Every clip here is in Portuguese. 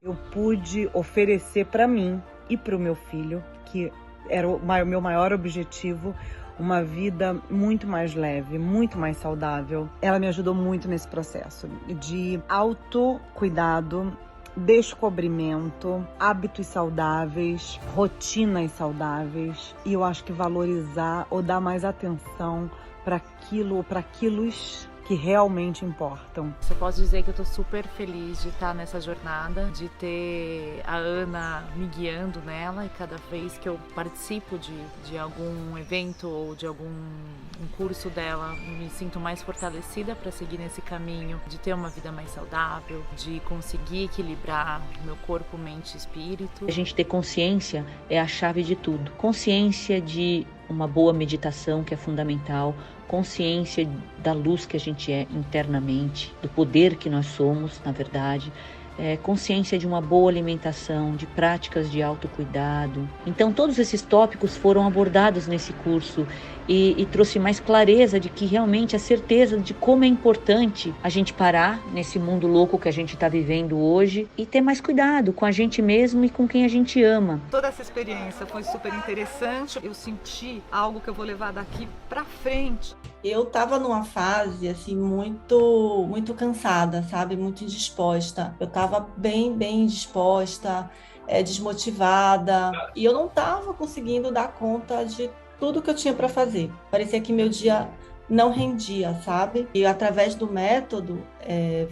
Eu pude oferecer para mim e para o meu filho, que era o meu maior objetivo, uma vida muito mais leve, muito mais saudável. Ela me ajudou muito nesse processo de autocuidado, descobrimento, hábitos saudáveis, rotinas saudáveis. E eu acho que valorizar ou dar mais atenção para aquilo, para aquilos que realmente importam. Você pode dizer que eu tô super feliz de estar nessa jornada, de ter a Ana me guiando nela, e cada vez que eu participo de algum evento ou de algum curso dela, me sinto mais fortalecida para seguir nesse caminho, de ter uma vida mais saudável, de conseguir equilibrar meu corpo, mente e espírito. A gente ter consciência é a chave de tudo. Consciência de uma boa meditação, que é fundamental, consciência da luz que a gente é internamente, do poder que nós somos, na verdade, consciência de uma boa alimentação, de práticas de autocuidado. Então todos esses tópicos foram abordados nesse curso e trouxe mais clareza de que realmente a certeza de como é importante a gente parar nesse mundo louco que a gente está vivendo hoje e ter mais cuidado com a gente mesmo e com quem a gente ama. Toda essa experiência foi super interessante. Eu senti algo que eu vou levar daqui para frente. Eu estava numa fase assim muito cansada, sabe, muito indisposta. Eu estava bem indisposta, desmotivada, e eu não estava conseguindo dar conta de tudo que eu tinha para fazer. Parecia que meu dia não rendia, sabe? E através do método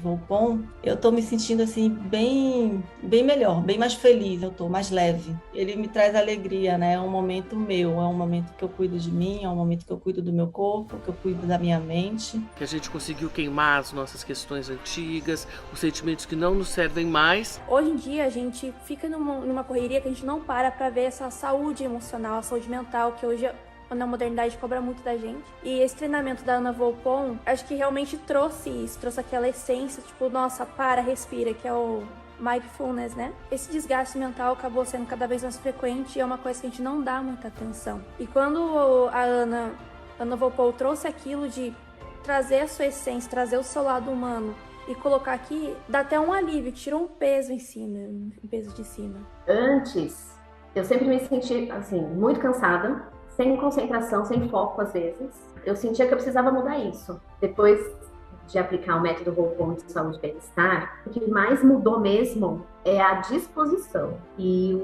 Volpon, eu tô me sentindo assim bem melhor, bem mais feliz, eu tô mais leve. Ele me traz alegria, né? É um momento meu, é um momento que eu cuido de mim, é um momento que eu cuido do meu corpo, que eu cuido da minha mente. Que a gente conseguiu queimar as nossas questões antigas, os sentimentos que não nos servem mais. Hoje em dia a gente fica numa correria que a gente não para ver essa saúde emocional, a saúde mental, que hoje na modernidade cobra muito da gente. E esse treinamento da Ana Volpon, acho que realmente trouxe isso, trouxe aquela essência, tipo, nossa, para, respira, que é o mindfulness, né? Esse desgaste mental acabou sendo cada vez mais frequente e é uma coisa que a gente não dá muita atenção. E quando a Ana Volpon trouxe aquilo de trazer a sua essência, trazer o seu lado humano e colocar aqui, dá até um alívio, tira um peso em cima, um peso de cima. Antes, eu sempre me senti, assim, muito cansada, sem concentração, sem foco às vezes. Eu sentia que eu precisava mudar isso. Depois de aplicar o método Volpon de saúde e bem-estar, o que mais mudou mesmo é a disposição e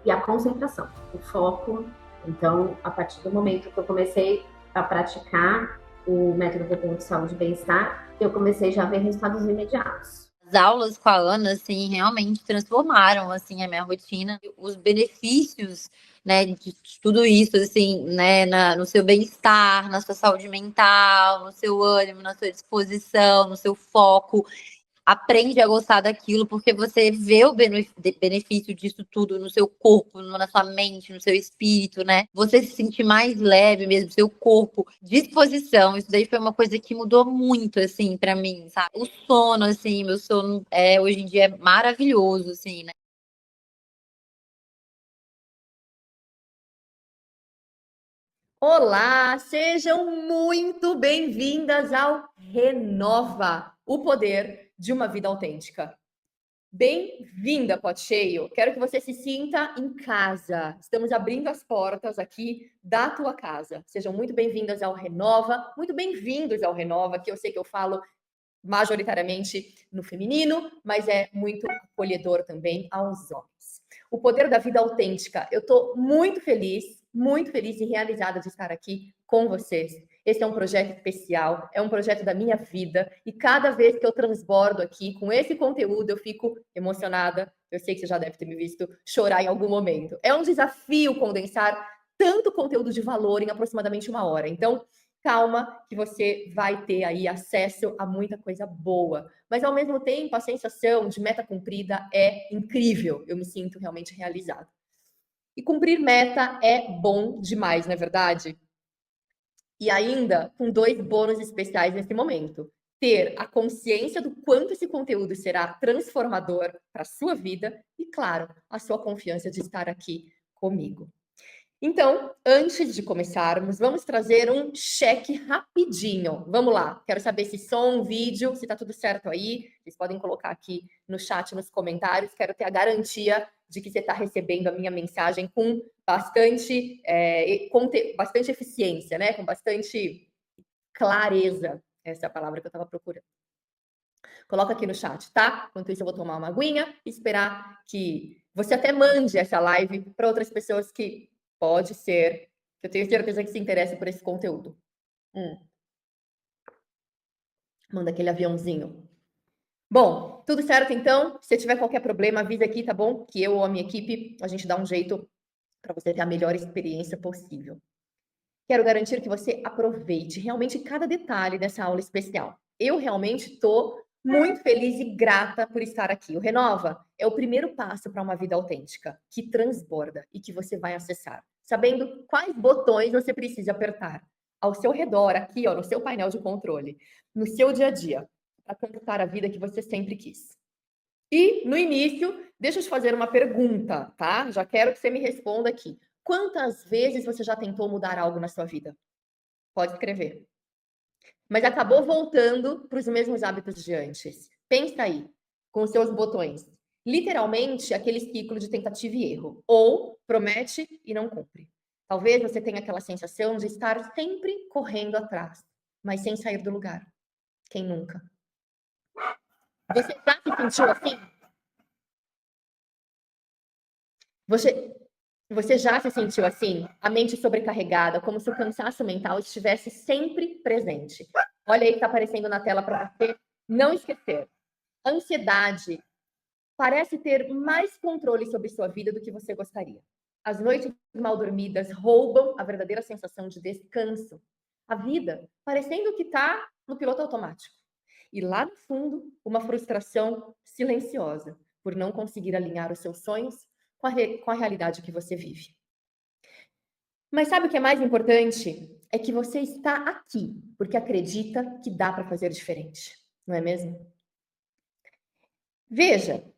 a concentração, o foco. Então, a partir do momento que eu comecei a praticar o método Volpon de saúde e bem-estar, eu comecei já a ver resultados imediatos. As aulas com a Ana, assim, realmente transformaram, assim, a minha rotina. Os benefícios, né, de tudo isso, assim, né, no seu bem-estar, na sua saúde mental, no seu ânimo, na sua disposição, no seu foco. Aprende a gostar daquilo, porque você vê o benefício disso tudo no seu corpo, na sua mente, no seu espírito, né? Você se sentir mais leve mesmo, seu corpo, disposição. Isso daí foi uma coisa que mudou muito, assim, pra mim, sabe? O sono, assim, meu sono hoje em dia é maravilhoso, assim, né? Olá, sejam muito bem-vindas ao Renova, o poder de uma vida autêntica. Bem-vinda, Pote Cheio. Quero que você se sinta em casa. Estamos abrindo as portas aqui da tua casa. Sejam muito bem-vindas ao Renova, muito bem-vindos ao Renova, que eu sei que eu falo majoritariamente no feminino, mas é muito acolhedor também aos homens. O poder da vida autêntica. Eu estou muito feliz e realizada de estar aqui com vocês. Esse é um projeto especial, é um projeto da minha vida, e cada vez que eu transbordo aqui com esse conteúdo, eu fico emocionada. Eu sei que você já deve ter me visto chorar em algum momento. É um desafio condensar tanto conteúdo de valor em aproximadamente 1 hora. Então, calma, que você vai ter aí acesso a muita coisa boa. Mas, ao mesmo tempo, a sensação de meta cumprida é incrível. Eu me sinto realmente realizada. E cumprir meta é bom demais, não é verdade? E ainda com 2 bônus especiais nesse momento. Ter a consciência do quanto esse conteúdo será transformador para a sua vida e, claro, a sua confiança de estar aqui comigo. Então, antes de começarmos, vamos trazer um cheque rapidinho. Vamos lá. Quero saber se som, vídeo, se está tudo certo aí. Vocês podem colocar aqui no chat, nos comentários. Quero ter a garantia de que você está recebendo a minha mensagem com bastante eficiência, né? Com bastante clareza. Essa é a palavra que eu estava procurando. Coloca aqui no chat, tá? Enquanto isso, eu vou tomar uma aguinha e esperar que você até mande essa live para outras pessoas que pode ser, que eu tenho certeza que se interessa por esse conteúdo. Manda aquele aviãozinho. Bom, tudo certo então? Se tiver qualquer problema, avisa aqui, tá bom? Que eu ou a minha equipe, a gente dá um jeito para você ter a melhor experiência possível. Quero garantir que você aproveite realmente cada detalhe dessa aula especial. Eu realmente estou muito feliz e grata por estar aqui. O Renova é o primeiro passo para uma vida autêntica, que transborda e que você vai acessar, sabendo quais botões você precisa apertar ao seu redor, aqui, ó, no seu painel de controle, no seu dia a dia, para conquistar a vida que você sempre quis. E, no início, deixa eu te fazer uma pergunta, tá? Já quero que você me responda aqui. Quantas vezes você já tentou mudar algo na sua vida? Pode escrever. Mas acabou voltando para os mesmos hábitos de antes. Pensa aí, com os seus botões. Literalmente, aquele ciclo de tentativa e erro. Ou promete e não cumpre. Talvez você tenha aquela sensação de estar sempre correndo atrás, mas sem sair do lugar. Quem nunca? Você já se sentiu assim? Você já se sentiu assim? A mente sobrecarregada, como se o cansaço mental estivesse sempre presente. Olha aí que está aparecendo na tela para você não esquecer. A ansiedade parece ter mais controle sobre sua vida do que você gostaria. As noites mal dormidas roubam a verdadeira sensação de descanso. A vida parecendo que está no piloto automático. E lá no fundo, uma frustração silenciosa por não conseguir alinhar os seus sonhos com a realidade que você vive. Mas sabe o que é mais importante? É que você está aqui, porque acredita que dá para fazer diferente. Não é mesmo? Veja,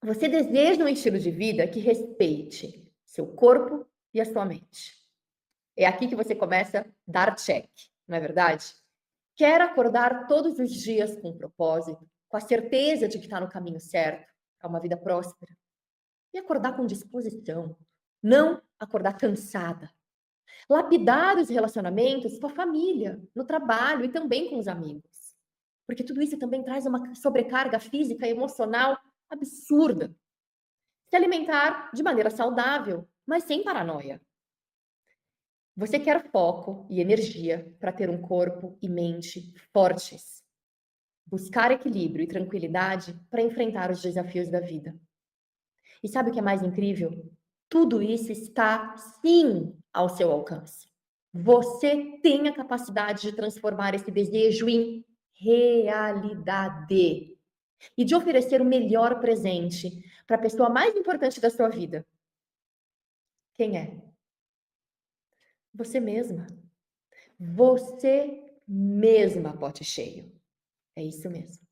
você deseja um estilo de vida que respeite seu corpo e a sua mente. É aqui que você começa a dar check, não é verdade? Quer acordar todos os dias com um propósito, com a certeza de que está no caminho certo, para uma vida próspera. E acordar com disposição, não acordar cansada. Lapidar os relacionamentos com a família, no trabalho e também com os amigos. Porque tudo isso também traz uma sobrecarga física e emocional absurda. Se alimentar de maneira saudável, mas sem paranoia. Você quer foco e energia para ter um corpo e mente fortes. Buscar equilíbrio e tranquilidade para enfrentar os desafios da vida. E sabe o que é mais incrível? Tudo isso está, sim, ao seu alcance. Você tem a capacidade de transformar esse desejo em realidade. E de oferecer o melhor presente para a pessoa mais importante da sua vida. Quem é? Você mesma. Você mesma, pote cheio. É isso mesmo.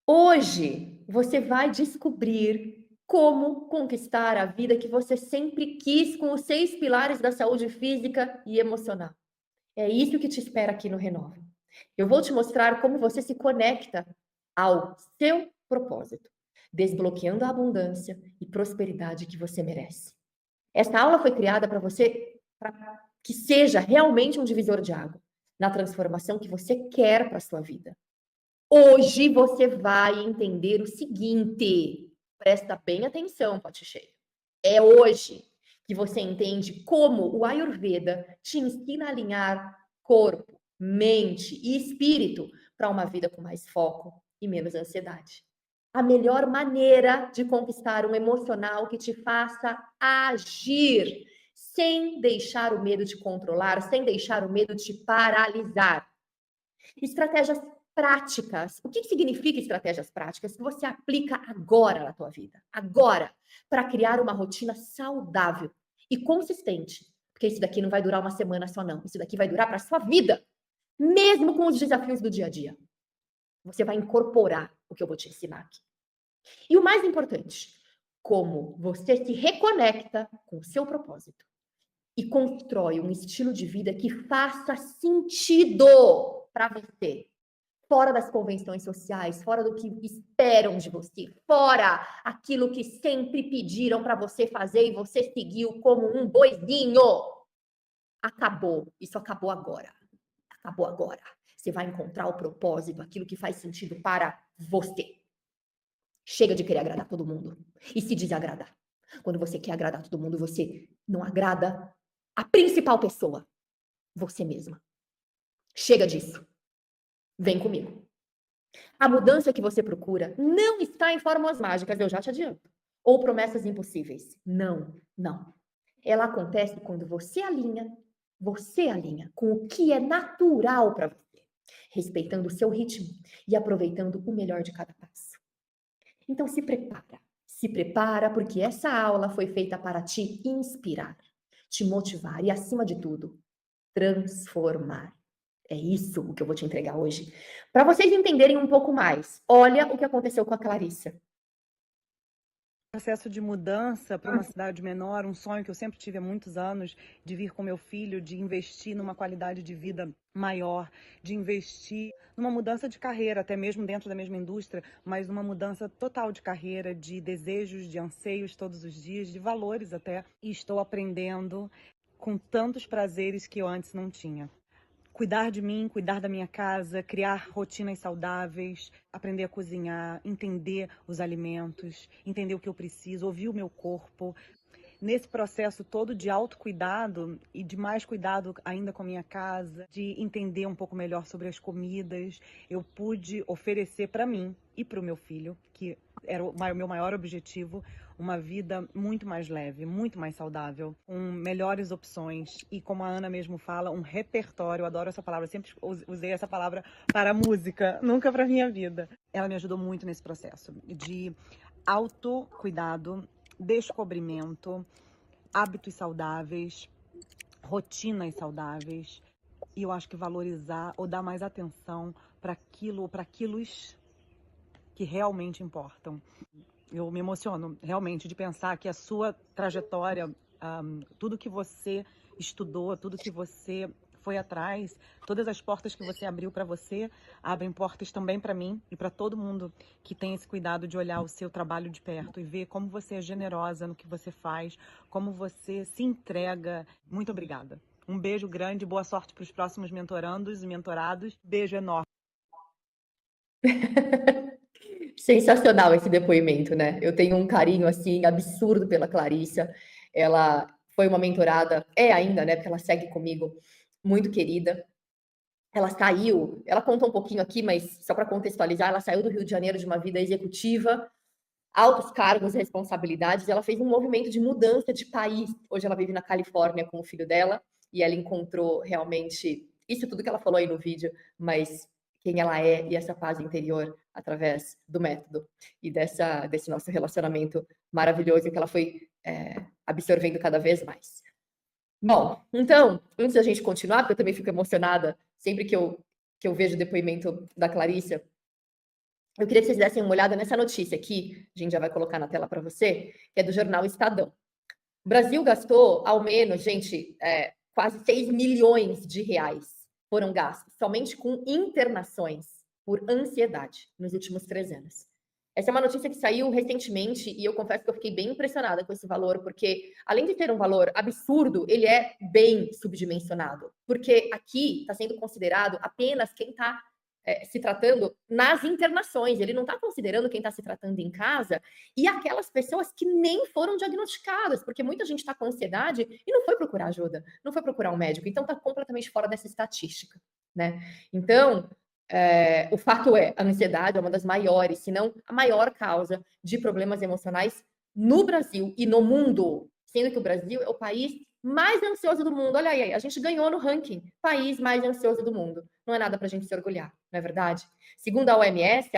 Hoje, você vai descobrir como conquistar a vida que você sempre quis com os 6 pilares da saúde física e emocional. É isso que te espera aqui no Renova. Eu vou te mostrar como você se conecta ao seu propósito, desbloqueando a abundância e prosperidade que você merece. Esta aula foi criada para você, para que seja realmente um divisor de água na transformação que você quer para a sua vida. Hoje você vai entender o seguinte, presta bem atenção, pote cheio. É hoje que você entende como o Ayurveda te ensina a alinhar corpo, mente e espírito para uma vida com mais foco e menos ansiedade. A melhor maneira de conquistar um emocional que te faça agir, sem deixar o medo te controlar, sem deixar o medo te paralisar. Estratégias práticas. O que significa estratégias práticas? Que você aplica agora na tua vida. Agora, para criar uma rotina saudável e consistente. Porque isso daqui não vai durar uma semana só, não. Isso daqui vai durar para a sua vida. Mesmo com os desafios do dia a dia. Você vai incorporar o que eu vou te ensinar aqui. E o mais importante, como você se reconecta com o seu propósito e constrói um estilo de vida que faça sentido para você. Fora das convenções sociais, fora do que esperam de você, fora aquilo que sempre pediram para você fazer e você seguiu como um boizinho. Acabou. Isso acabou agora. Acabou agora. Você vai encontrar o propósito, aquilo que faz sentido para você. Chega de querer agradar todo mundo e se desagradar. Quando você quer agradar todo mundo, você não agrada a principal pessoa, você mesma. Chega disso. Vem comigo. A mudança que você procura não está em fórmulas mágicas, eu já te adianto. Ou promessas impossíveis. Não, não. Ela acontece quando você alinha com o que é natural para você, respeitando o seu ritmo e aproveitando o melhor de cada passo. Então se prepara porque essa aula foi feita para te inspirar, te motivar e, acima de tudo, transformar. É isso o que eu vou te entregar hoje. Para vocês entenderem um pouco mais, olha o que aconteceu com a Clarissa. Processo de mudança para uma cidade menor, um sonho que eu sempre tive há muitos anos, de vir com meu filho, de investir numa qualidade de vida maior, de investir numa mudança de carreira, até mesmo dentro da mesma indústria, mas numa mudança total de carreira, de desejos, de anseios todos os dias, de valores até. E estou aprendendo com tantos prazeres que eu antes não tinha. Cuidar de mim, cuidar da minha casa, criar rotinas saudáveis, aprender a cozinhar, entender os alimentos, entender o que eu preciso, ouvir o meu corpo. Nesse processo todo de autocuidado e de mais cuidado ainda com a minha casa, de entender um pouco melhor sobre as comidas, eu pude oferecer para mim e para o meu filho, que era o meu maior objetivo, uma vida muito mais leve, muito mais saudável, com melhores opções e, como a Ana mesmo fala, um repertório. Eu adoro essa palavra, sempre usei essa palavra para a música, nunca para a minha vida. Ela me ajudou muito nesse processo de autocuidado, descobrimento, hábitos saudáveis, rotinas saudáveis. E eu acho que valorizar ou dar mais atenção para aquilos que realmente importam. Eu me emociono realmente de pensar que a sua trajetória, tudo que você estudou, tudo que você foi atrás, todas as portas que você abriu para você, abrem portas também para mim e para todo mundo que tem esse cuidado de olhar o seu trabalho de perto e ver como você é generosa no que você faz, como você se entrega. Muito obrigada. Um beijo grande, boa sorte para os próximos mentorandos e mentorados. Beijo enorme. Sensacional esse depoimento, né? Eu tenho um carinho, assim, absurdo pela Clarissa. Ela foi uma mentorada, é ainda, né? Porque ela segue comigo, muito querida. Ela saiu, ela conta um pouquinho aqui, mas só para contextualizar, ela saiu do Rio de Janeiro de uma vida executiva, altos cargos e responsabilidades, e ela fez um movimento de mudança de país. Hoje ela vive na Califórnia com o filho dela, e ela encontrou realmente isso tudo que ela falou aí no vídeo, mas quem ela é e essa paz interior através do método e desse nosso relacionamento maravilhoso que ela foi absorvendo cada vez mais. Bom, então, antes da gente continuar, porque eu também fico emocionada sempre que eu vejo o depoimento da Clarissa, eu queria que vocês dessem uma olhada nessa notícia aqui, a gente já vai colocar na tela para você, que é do jornal Estadão. O Brasil gastou, ao menos, gente, quase 6 milhões de reais foram gastos somente com internações por ansiedade nos últimos 3 anos. Essa é uma notícia que saiu recentemente e eu confesso que eu fiquei bem impressionada com esse valor, porque além de ter um valor absurdo, ele é bem subdimensionado. Porque aqui está sendo considerado apenas quem está se tratando nas internações. Ele não está considerando quem está se tratando em casa e aquelas pessoas que nem foram diagnosticadas, porque muita gente está com ansiedade e não foi procurar ajuda, não foi procurar um médico, então está completamente fora dessa estatística, né? Então, o fato é, a ansiedade é uma das maiores, se não a maior causa de problemas emocionais no Brasil e no mundo, sendo que o Brasil é o país mais ansioso do mundo. Olha aí, a gente ganhou no ranking, país mais ansioso do mundo. Não é nada para a gente se orgulhar, não é verdade? Segundo a OMS,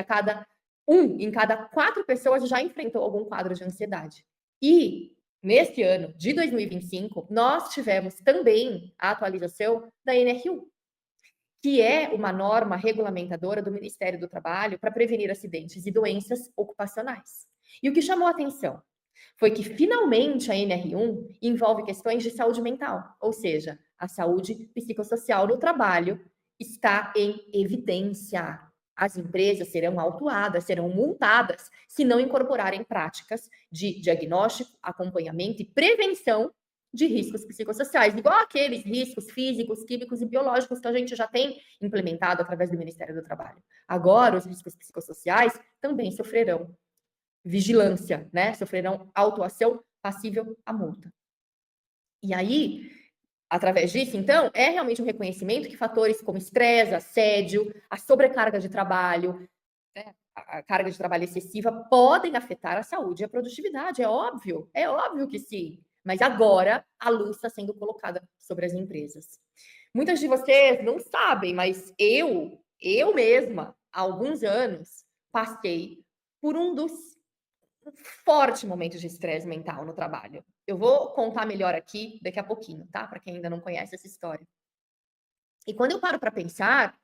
em cada 4 pessoas já enfrentou algum quadro de ansiedade. E neste ano de 2025, nós tivemos também a atualização da NR1, que é uma norma regulamentadora do Ministério do Trabalho para prevenir acidentes e doenças ocupacionais. E o que chamou a atenção foi que, finalmente, a NR1 envolve questões de saúde mental, ou seja, a saúde psicossocial no trabalho está em evidência. As empresas serão autuadas, serão multadas, se não incorporarem práticas de diagnóstico, acompanhamento e prevenção de riscos psicossociais, igual aqueles riscos físicos, químicos e biológicos que a gente já tem implementado através do Ministério do Trabalho. Agora, os riscos psicossociais também sofrerão vigilância, né? Sofrerão autuação passível à multa. E aí, através disso, então, é realmente um reconhecimento que fatores como estresse, assédio, a sobrecarga de trabalho, né, a carga de trabalho excessiva podem afetar a saúde e a produtividade, é óbvio que sim. Mas agora a luz está sendo colocada sobre as empresas. Muitas de vocês não sabem, mas eu mesma, há alguns anos, passei por um dos fortes momentos de estresse mental no trabalho. Eu vou contar melhor aqui daqui a pouquinho, tá? Para quem ainda não conhece essa história. E quando eu paro para pensar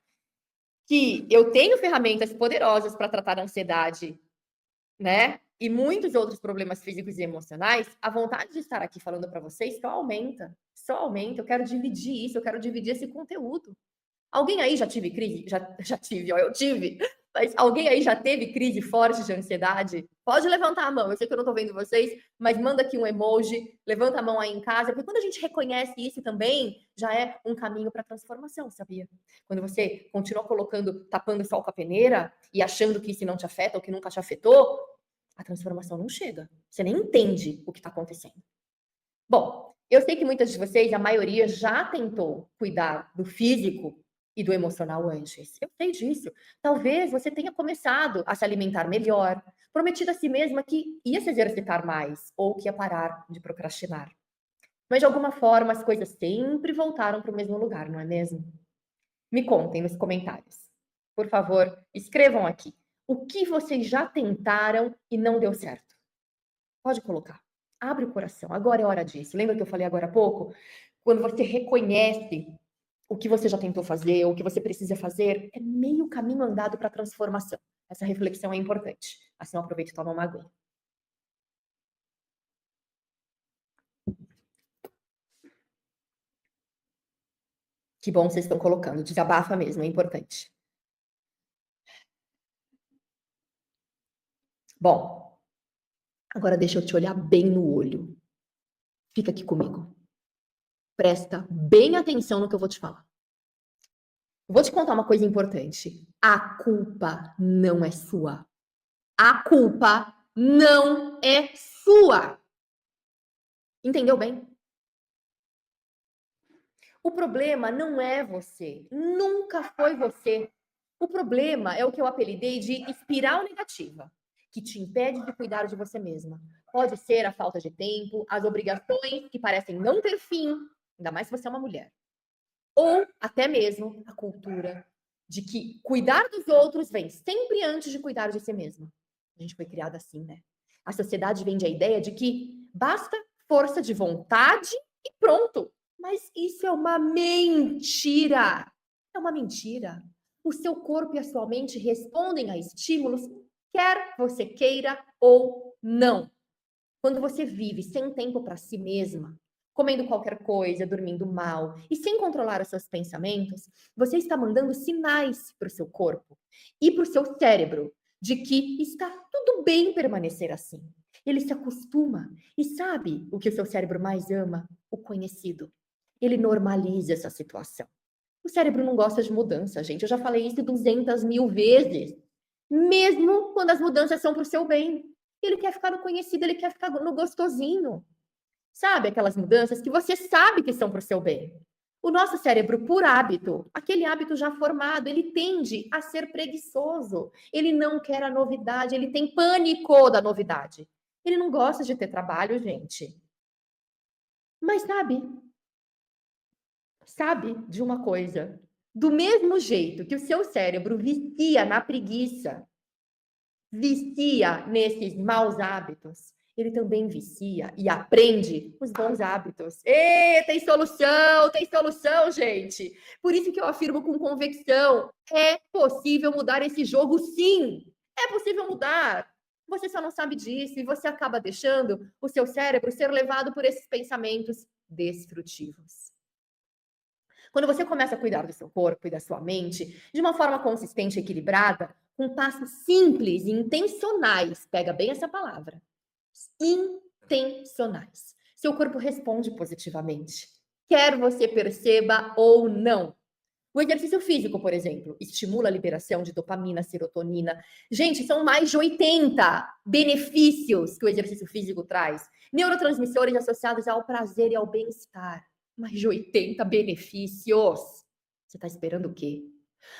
que eu tenho ferramentas poderosas para tratar a ansiedade, né? E muitos outros problemas físicos e emocionais, a vontade de estar aqui falando para vocês só aumenta. Só aumenta. Eu quero dividir isso, eu quero dividir esse conteúdo. Alguém aí já tive crise? Já tive, ó, eu tive. Mas alguém aí já teve crise forte de ansiedade? Pode levantar a mão. Eu sei que eu não estou vendo vocês, mas manda aqui um emoji, levanta a mão aí em casa, porque quando a gente reconhece isso também, já é um caminho para transformação, sabia? Quando você continua tapando o sol com a peneira e achando que isso não te afeta ou que nunca te afetou, a transformação não chega. Você nem entende o que está acontecendo. Bom, eu sei que muitas de vocês, a maioria, já tentou cuidar do físico e do emocional antes. Eu sei disso. Talvez você tenha começado a se alimentar melhor, prometido a si mesma que ia se exercitar mais ou que ia parar de procrastinar. Mas, de alguma forma, as coisas sempre voltaram para o mesmo lugar, não é mesmo? Me contem nos comentários. Por favor, escrevam aqui. O que vocês já tentaram e não deu certo? Pode colocar. Abre o coração. Agora é hora disso. Lembra que eu falei agora há pouco? Quando você reconhece o que você já tentou fazer, o que você precisa fazer, é meio caminho andado para a transformação. Essa reflexão é importante. Assim eu aproveito e tomo uma aguinha. Que bom vocês estão colocando. Desabafa mesmo, é importante. Bom, agora deixa eu te olhar bem no olho. Fica aqui comigo. Presta bem atenção no que eu vou te falar. Eu vou te contar uma coisa importante. A culpa não é sua. A culpa não é sua. Entendeu bem? O problema não é você. Nunca foi você. O problema é o que eu apelidei de espiral negativa, que te impede de cuidar de você mesma. Pode ser a falta de tempo, as obrigações que parecem não ter fim, ainda mais se você é uma mulher. Ou até mesmo a cultura de que cuidar dos outros vem sempre antes de cuidar de si mesma. A gente foi criada assim, né? A sociedade vende a ideia de que basta força de vontade e pronto. Mas isso é uma mentira. É uma mentira. O seu corpo e a sua mente respondem a estímulos, quer você queira ou não. Quando você vive sem tempo para si mesma, comendo qualquer coisa, dormindo mal e sem controlar os seus pensamentos, você está mandando sinais para o seu corpo e para o seu cérebro de que está tudo bem permanecer assim. Ele se acostuma e sabe o que o seu cérebro mais ama? O conhecido. Ele normaliza essa situação. O cérebro não gosta de mudança, gente. Eu já falei isso 200.000 vezes. Mesmo quando as mudanças são para o seu bem. Ele quer ficar no conhecido, ele quer ficar no gostosinho. Sabe aquelas mudanças que você sabe que são para o seu bem? O nosso cérebro, por hábito, aquele hábito já formado, ele tende a ser preguiçoso. Ele não quer a novidade, ele tem pânico da novidade. Ele não gosta de ter trabalho, gente. Mas sabe de uma coisa? Do mesmo jeito que o seu cérebro vicia na preguiça, vicia nesses maus hábitos, ele também vicia e aprende os bons hábitos. Tem solução, gente. Por isso que eu afirmo com convicção, é possível mudar esse jogo, sim. É possível mudar. Você só não sabe disso e você acaba deixando o seu cérebro ser levado por esses pensamentos destrutivos. Quando você começa a cuidar do seu corpo e da sua mente de uma forma consistente e equilibrada, com passos simples e intencionais, pega bem essa palavra, intencionais, seu corpo responde positivamente, quer você perceba ou não. O exercício físico, por exemplo, estimula a liberação de dopamina, serotonina. Gente, são mais de 80 benefícios que o exercício físico traz. Neurotransmissores associados ao prazer e ao bem-estar. Mais de 80 benefícios. Você está esperando o quê?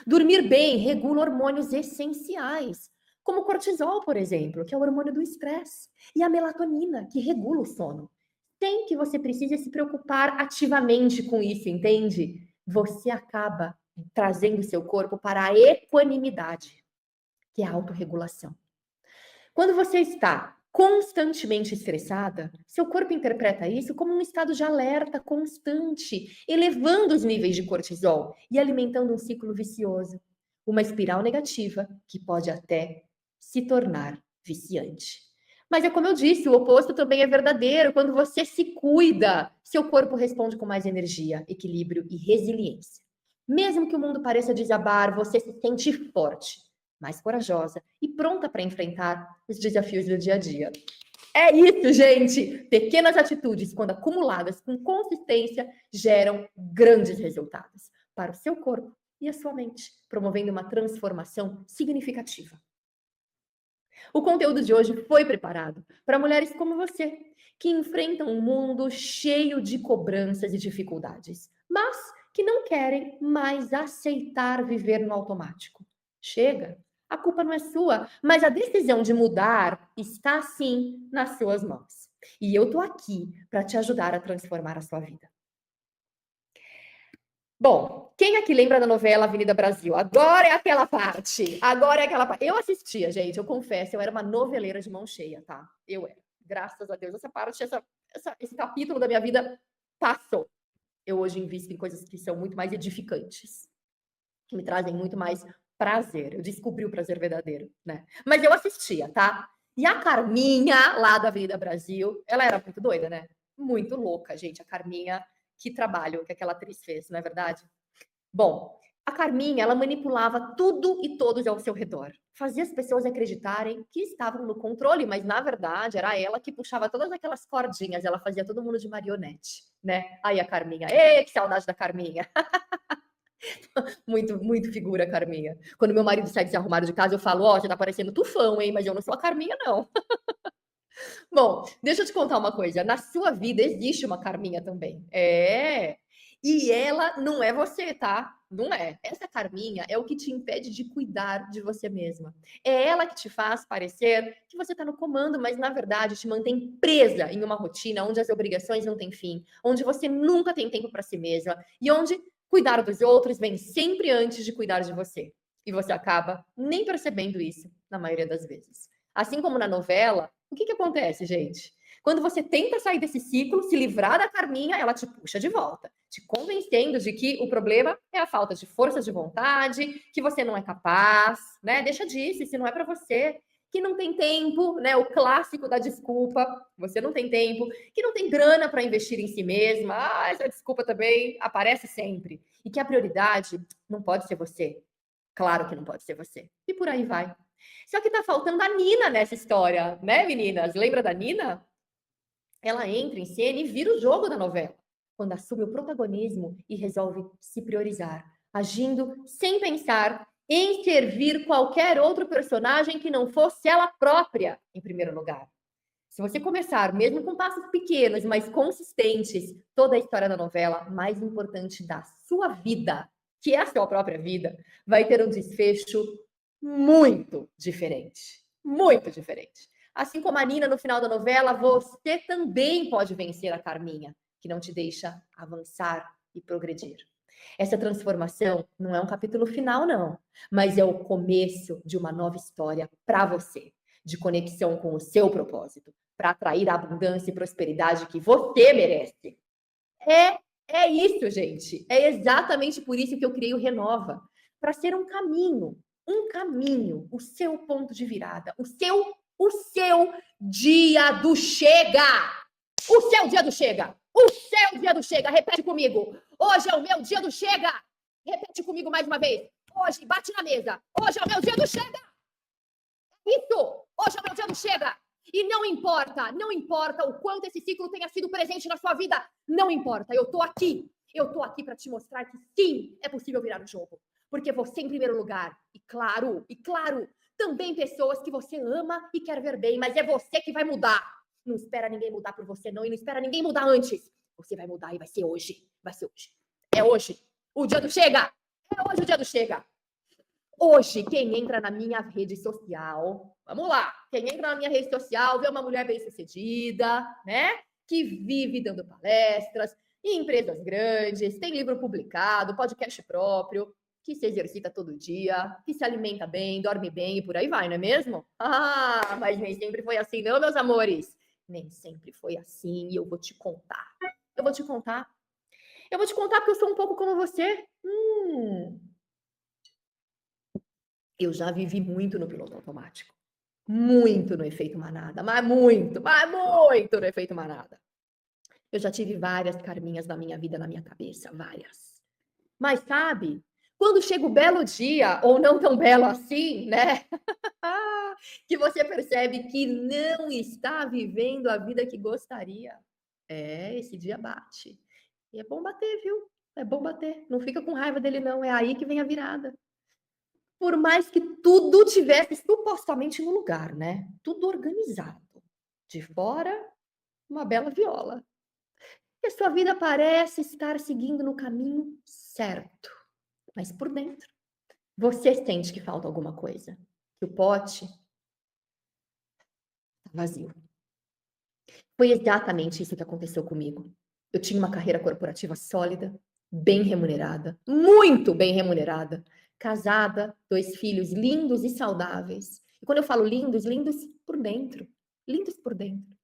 Dormir bem regula hormônios essenciais, como o cortisol, por exemplo, que é o hormônio do estresse, e a melatonina, que regula o sono. Sem que você precise se preocupar ativamente com isso, entende? Você acaba trazendo o seu corpo para a equanimidade, que é a autorregulação. Quando você está constantemente estressada, seu corpo interpreta isso como um estado de alerta constante, elevando os níveis de cortisol e alimentando um ciclo vicioso, uma espiral negativa que pode até se tornar viciante. Mas é como eu disse, o oposto também é verdadeiro. Quando você se cuida, seu corpo responde com mais energia, equilíbrio e resiliência. Mesmo que o mundo pareça desabar, você se sente forte, mais corajosa e pronta para enfrentar os desafios do dia a dia. É isso, gente! Pequenas atitudes, quando acumuladas com consistência, geram grandes resultados para o seu corpo e a sua mente, promovendo uma transformação significativa. O conteúdo de hoje foi preparado para mulheres como você, que enfrentam um mundo cheio de cobranças e dificuldades, mas que não querem mais aceitar viver no automático. Chega! A culpa não é sua, mas a decisão de mudar está, sim, nas suas mãos. E eu tô aqui para te ajudar a transformar a sua vida. Bom, quem aqui lembra da novela Avenida Brasil? Agora é aquela parte. Eu assistia, gente, eu confesso, eu era uma noveleira de mão cheia, tá? Eu era. Graças a Deus, essa parte, esse capítulo da minha vida passou. Eu hoje invisto em coisas que são muito mais edificantes, que me trazem muito mais prazer. Eu descobri o prazer verdadeiro, né? Mas eu assistia, tá? E a Carminha, lá da Avenida Brasil, ela era muito doida, né? Muito louca, gente. A Carminha, que trabalho que aquela atriz fez, não é verdade? Bom, a Carminha, ela manipulava tudo e todos ao seu redor. Fazia as pessoas acreditarem que estavam no controle, mas na verdade era ela que puxava todas aquelas cordinhas. Ela fazia todo mundo de marionete, né? Aí a Carminha, que saudade da Carminha! Muito figura, Carminha. Quando meu marido sai desarrumado de casa, eu falo, você tá parecendo Tufão, hein? Mas eu não sou a Carminha, não. Bom, deixa eu te contar uma coisa. Na sua vida existe uma Carminha também. E ela não é você, tá? Não é. Essa Carminha é o que te impede de cuidar de você mesma. É ela que te faz parecer que você tá no comando, mas na verdade te mantém presa em uma rotina onde as obrigações não têm fim, onde você nunca tem tempo para si mesma e onde cuidar dos outros vem sempre antes de cuidar de você. E você acaba nem percebendo isso na maioria das vezes. Assim como na novela, o que acontece, gente? Quando você tenta sair desse ciclo, se livrar da Carminha, ela te puxa de volta, te convencendo de que o problema é a falta de força de vontade, que você não é capaz, né? Deixa disso, isso não é para você. que não tem tempo, né? O clássico da desculpa, você não tem tempo, que não tem grana para investir em si mesma. Ah, essa desculpa também aparece sempre. E que a prioridade não pode ser você. Claro que não pode ser você. E por aí vai. Só que tá faltando a Nina nessa história, né, meninas? Lembra da Nina? Ela entra em cena e vira o jogo da novela, quando assume o protagonismo e resolve se priorizar, agindo sem pensar em servir qualquer outro personagem que não fosse ela própria, em primeiro lugar. Se você começar, mesmo com passos pequenos, mas consistentes, toda a história da novela, mais importante da sua vida, que é a sua própria vida, vai ter um desfecho muito diferente. Muito diferente. Assim como a Nina no final da novela, você também pode vencer a Carminha, que não te deixa avançar e progredir. Essa transformação não é um capítulo final, não, mas é o começo de uma nova história para você, de conexão com o seu propósito, para atrair a abundância e prosperidade que você merece. É isso, gente. É exatamente por isso que eu criei o Renova, para ser um caminho, o seu ponto de virada, o seu dia do chega. O seu dia do chega. O seu dia do chega. Repete comigo. Hoje é o meu dia do chega. Repete comigo mais uma vez. Hoje, bate na mesa. Hoje é o meu dia do chega. Isso. Hoje é o meu dia do chega. E não importa o quanto esse ciclo tenha sido presente na sua vida. Não importa. Eu tô aqui. Eu tô aqui para te mostrar que sim, é possível virar o jogo. Porque você em primeiro lugar. E claro, também pessoas que você ama e quer ver bem, mas é você que vai mudar. Não espera ninguém mudar por você, não, e não espera ninguém mudar antes. Você vai mudar e vai ser hoje. Vai ser hoje. É hoje. O dia do chega. É hoje o dia do chega. Hoje, quem entra na minha rede social, vamos lá, quem entra na minha rede social vê uma mulher bem-sucedida, né? Que vive dando palestras em empresas grandes, tem livro publicado, podcast próprio, que se exercita todo dia, que se alimenta bem, dorme bem e por aí vai, não é mesmo? Ah, mas nem sempre foi assim, não, meus amores. Nem sempre foi assim e eu vou te contar. Eu vou te contar porque eu sou um pouco como você. Eu já vivi muito no piloto automático. Muito no efeito manada, mas muito no efeito manada. Eu já tive várias Carminhas na minha vida, na minha cabeça, várias. Mas sabe, quando chega o belo dia, ou não tão belo assim, né? Que você percebe que não está vivendo a vida que gostaria. Esse dia bate. E é bom bater, viu? É bom bater. Não fica com raiva dele, não. É aí que vem a virada. Por mais que tudo tivesse supostamente no lugar, né? Tudo organizado. De fora, uma bela viola. E a sua vida parece estar seguindo no caminho certo. Mas por dentro, você sente que falta alguma coisa. Que o pote está vazio. Foi exatamente isso que aconteceu comigo. Eu tinha uma carreira corporativa sólida, bem remunerada, muito bem remunerada, casada, 2 filhos lindos e saudáveis. E quando eu falo lindos, lindos por dentro. Lindos por dentro.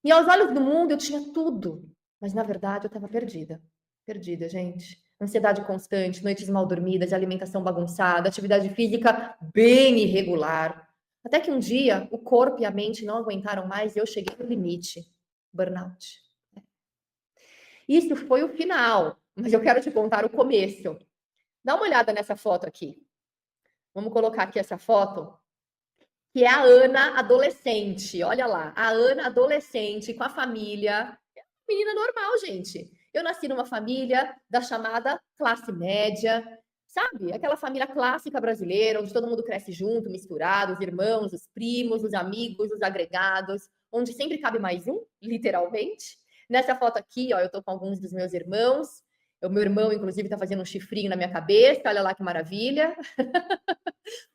E aos olhos do mundo eu tinha tudo, mas na verdade eu estava perdida. Perdida, gente. Ansiedade constante, noites mal dormidas, alimentação bagunçada, atividade física bem irregular. Até que um dia o corpo e a mente não aguentaram mais e eu cheguei no limite. Burnout. Isso foi o final, mas eu quero te contar o começo. Dá uma olhada nessa foto aqui. Vamos colocar aqui essa foto, que é a Ana adolescente. Olha lá, a Ana adolescente com a família. É uma menina normal, gente. Eu nasci numa família da chamada classe média, sabe? Aquela família clássica brasileira, onde todo mundo cresce junto, misturado, os irmãos, os primos, os amigos, os agregados, onde sempre cabe mais um, literalmente. Nessa foto aqui, ó, eu tô com alguns dos meus irmãos. O meu irmão, inclusive, tá fazendo um chifrinho na minha cabeça. Olha lá que maravilha.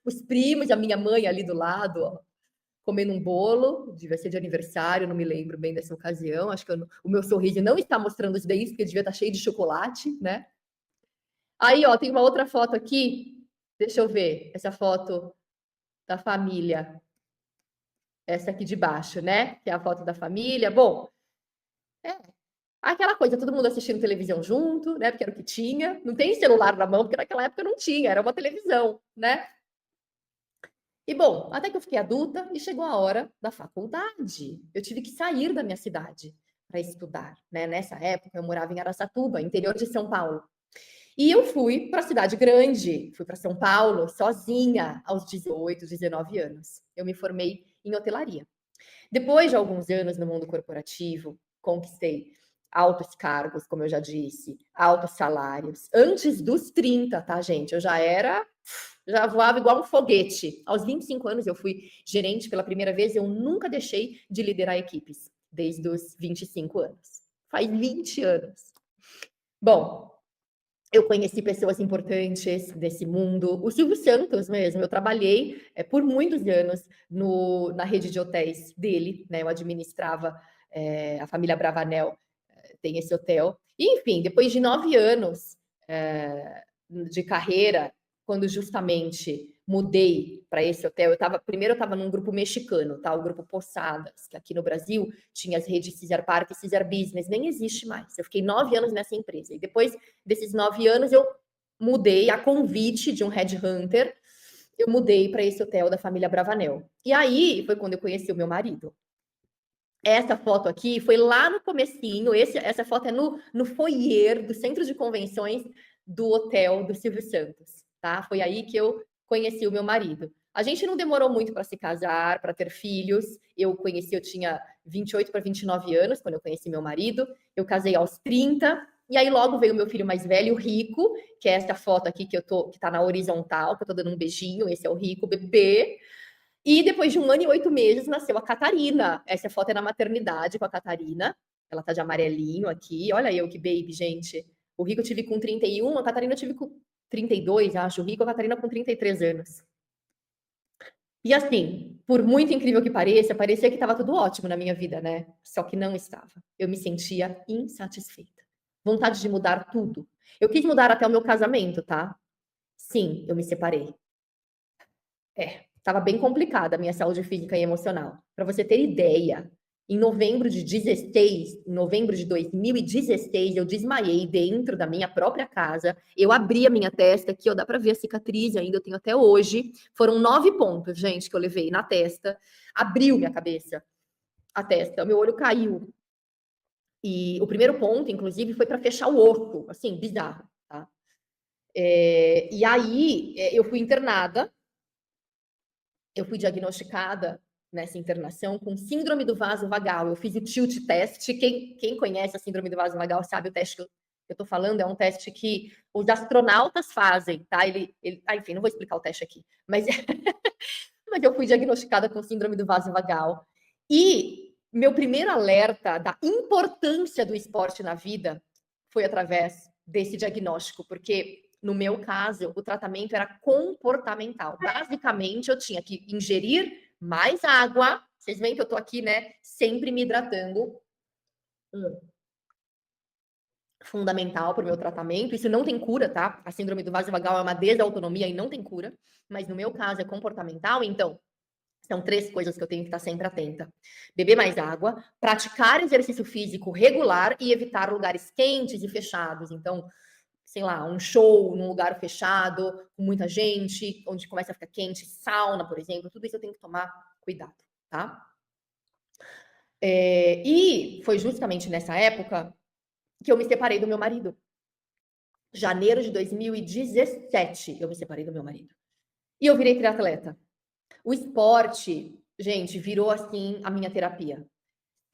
Os primos, a minha mãe ali do lado, ó, comendo um bolo. Devia ser de aniversário, não me lembro bem dessa ocasião. Acho que o meu sorriso não está mostrando os dentes, porque devia estar cheio de chocolate, né? Aí, ó, tem uma outra foto aqui. Deixa eu ver. Essa foto da família. Essa aqui de baixo, né? Que é a foto da família. Bom, aquela coisa, todo mundo assistindo televisão junto, né? Porque era o que tinha. Não tem celular na mão, porque naquela época não tinha, era uma televisão, né? E bom, até que eu fiquei adulta e chegou a hora da faculdade. Eu tive que sair da minha cidade para estudar, né? Nessa época eu morava em Araçatuba, interior de São Paulo. E eu fui para a cidade grande, fui para São Paulo sozinha aos 18, 19 anos. Eu me formei em hotelaria. Depois de alguns anos no mundo corporativo, conquistei altos cargos, como eu já disse, altos salários. Antes dos 30, tá, gente? Eu já voava igual um foguete. Aos 25 anos eu fui gerente pela primeira vez, eu nunca deixei de liderar equipes, desde os 25 anos. Faz 20 anos. Bom, eu conheci pessoas importantes desse mundo. O Silvio Santos mesmo, eu trabalhei por muitos anos na rede de hotéis dele, né? Eu administrava a família Bravanel, tem esse hotel. E, enfim, depois de 9 anos de carreira, quando justamente mudei para esse hotel, primeiro eu estava num grupo mexicano, tá? O grupo Posadas, que aqui no Brasil tinha as redes Caesar Park e Caesar Business, nem existe mais. Eu fiquei 9 anos nessa empresa. E depois desses 9 anos, eu mudei a convite de um headhunter, eu mudei para esse hotel da família Bravanel. E aí foi quando eu conheci o meu marido. Essa foto aqui foi lá no comecinho, essa foto é no foyer do centro de convenções do hotel do Silvio Santos, tá? Foi aí que eu conheci o meu marido. A gente não demorou muito para se casar, para ter filhos. Eu tinha 28 para 29 anos quando eu conheci meu marido. Eu casei aos 30, e aí logo veio o meu filho mais velho, o Rico, que é essa foto aqui que tá na horizontal, que eu tô dando um beijinho, esse é o Rico, bebê. E depois de 1 ano e 8 meses nasceu a Catarina. Essa foto é na maternidade com a Catarina. Ela tá de amarelinho aqui. Olha eu que baby, gente. O Rico eu tive com 31, a Catarina eu tive com 32, acho. O Rico, a Catarina com 33 anos. E assim, por muito incrível que parecia que estava tudo ótimo na minha vida, né? Só que não estava. Eu me sentia insatisfeita. Vontade de mudar tudo. Eu quis mudar até o meu casamento, tá? Sim, eu me separei. Estava bem complicada a minha saúde física e emocional. Para você ter ideia, em novembro de 2016, eu desmaiei dentro da minha própria casa. Eu abri a minha testa, aqui, ó, dá para ver a cicatriz ainda, eu tenho até hoje. Foram 9 pontos, gente, que eu levei na testa. Abriu minha cabeça, a testa, meu olho caiu. E o primeiro ponto, inclusive, foi para fechar o osso, assim, bizarro, tá? E aí, eu fui internada. Eu fui diagnosticada nessa internação com síndrome do vaso vagal. Eu fiz o tilt test. Quem conhece a síndrome do vaso vagal sabe o teste que eu estou falando. É um teste que os astronautas fazem, tá? Enfim, não vou explicar o teste aqui. Mas eu fui diagnosticada com síndrome do vaso vagal. E meu primeiro alerta da importância do esporte na vida foi através desse diagnóstico, porque no meu caso, o tratamento era comportamental. Basicamente, eu tinha que ingerir mais água. Vocês veem que eu tô aqui, né? Sempre me hidratando. Fundamental para o meu tratamento. Isso não tem cura, tá? A síndrome do vaso vagal é uma desautonomia e não tem cura. Mas no meu caso é comportamental, então são 3 coisas que eu tenho que estar sempre atenta. Beber mais água, praticar exercício físico regular e evitar lugares quentes e fechados. Então, sei lá, um show num lugar fechado, com muita gente, onde começa a ficar quente, sauna, por exemplo, tudo isso eu tenho que tomar cuidado, tá? E foi justamente nessa época que eu me separei do meu marido. Janeiro de 2017, eu me separei do meu marido. E eu virei triatleta. O esporte, gente, virou assim a minha terapia.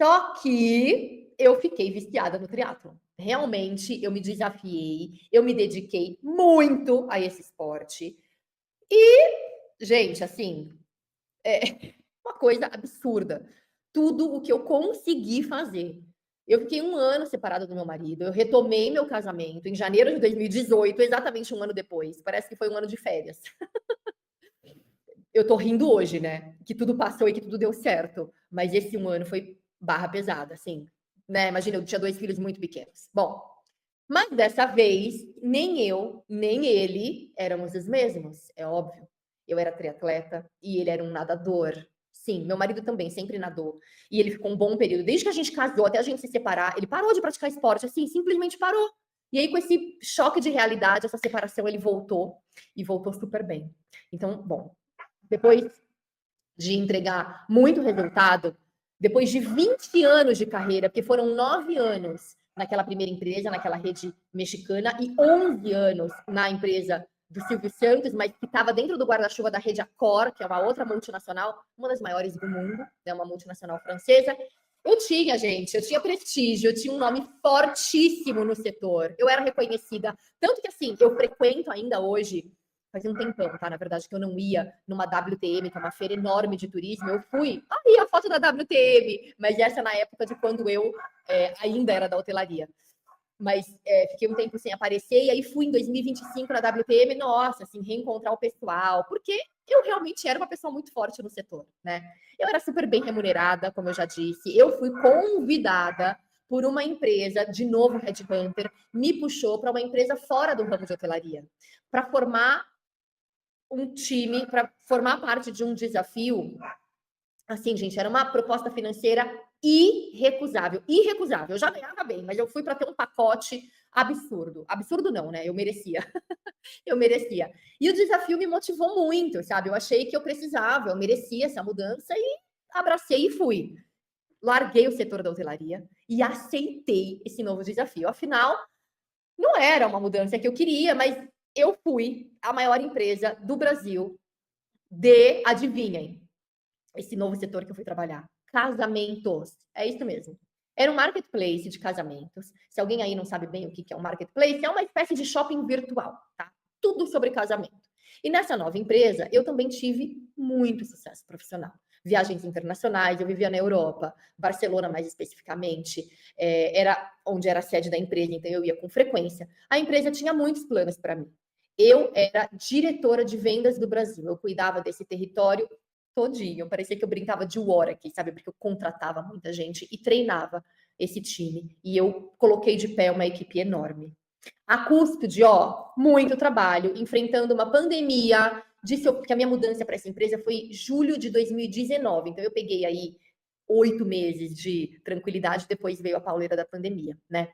Só que eu fiquei viciada no triatlon. Realmente, eu me desafiei, eu me dediquei muito a esse esporte. E, gente, assim, é uma coisa absurda. Tudo o que eu consegui fazer. Eu fiquei 1 ano separada do meu marido, eu retomei meu casamento em janeiro de 2018, exatamente 1 ano depois. Parece que foi 1 ano de férias. Eu tô rindo hoje, né? Que tudo passou e que tudo deu certo. Mas esse 1 ano foi barra pesada, assim. Né? Imagina, eu tinha 2 filhos muito pequenos. Bom, mas dessa vez, nem eu, nem ele éramos os mesmos, é óbvio. Eu era triatleta e ele era um nadador. Sim, meu marido também sempre nadou. E ele ficou um bom período. Desde que a gente casou, até a gente se separar, ele parou de praticar esporte, assim, simplesmente parou. E aí, com esse choque de realidade, essa separação, ele voltou. E voltou super bem. Então, bom, depois de entregar muito resultado, depois de 20 anos de carreira, porque foram 9 anos naquela primeira empresa, naquela rede mexicana, e 11 anos na empresa do Silvio Santos, mas que estava dentro do guarda-chuva da rede Accor, que é uma outra multinacional, uma das maiores do mundo, é uma multinacional francesa. Eu tinha prestígio, eu tinha um nome fortíssimo no setor. Eu era reconhecida. Tanto que, assim, eu frequento ainda hoje, faz um tempão, tá? Na verdade, que eu não ia numa WTM, que é uma feira enorme de turismo. Eu fui, aí a foto da WTM, mas essa na época de quando eu ainda era da hotelaria. Mas fiquei um tempo sem aparecer, e aí fui em 2025 na WTM, nossa, assim, reencontrar o pessoal, porque eu realmente era uma pessoa muito forte no setor, né? Eu era super bem remunerada, como eu já disse, eu fui convidada por uma empresa, de novo Headhunter, me puxou para uma empresa fora do ramo de hotelaria, para formar um time, para formar parte de um desafio. Assim, gente, era uma proposta financeira irrecusável. Irrecusável. Eu já ganhava bem, mas eu fui para ter um pacote absurdo. Absurdo não, né? Eu merecia. Eu merecia. E o desafio me motivou muito, sabe? Eu achei que eu precisava, eu merecia essa mudança e abracei e fui. Larguei o setor da hotelaria e aceitei esse novo desafio. Afinal, não era uma mudança que eu queria, mas eu fui a maior empresa do Brasil de, adivinhem, esse novo setor que eu fui trabalhar. Casamentos. É isso mesmo. Era um marketplace de casamentos. Se alguém aí não sabe bem o que é um marketplace, é uma espécie de shopping virtual, tá? Tudo sobre casamento. E nessa nova empresa, eu também tive muito sucesso profissional. Viagens internacionais, eu vivia na Europa, Barcelona mais especificamente, era onde era a sede da empresa, então eu ia com frequência. A empresa tinha muitos planos para mim. Eu era diretora de vendas do Brasil, eu cuidava desse território todinho. Parecia que eu brincava de war aqui, sabe? Porque eu contratava muita gente e treinava esse time. E eu coloquei de pé uma equipe enorme. A custo de, muito trabalho, enfrentando uma pandemia, porque a minha mudança para essa empresa foi julho de 2019. Então eu peguei aí 8 meses de tranquilidade, depois veio a pauleira da pandemia, né?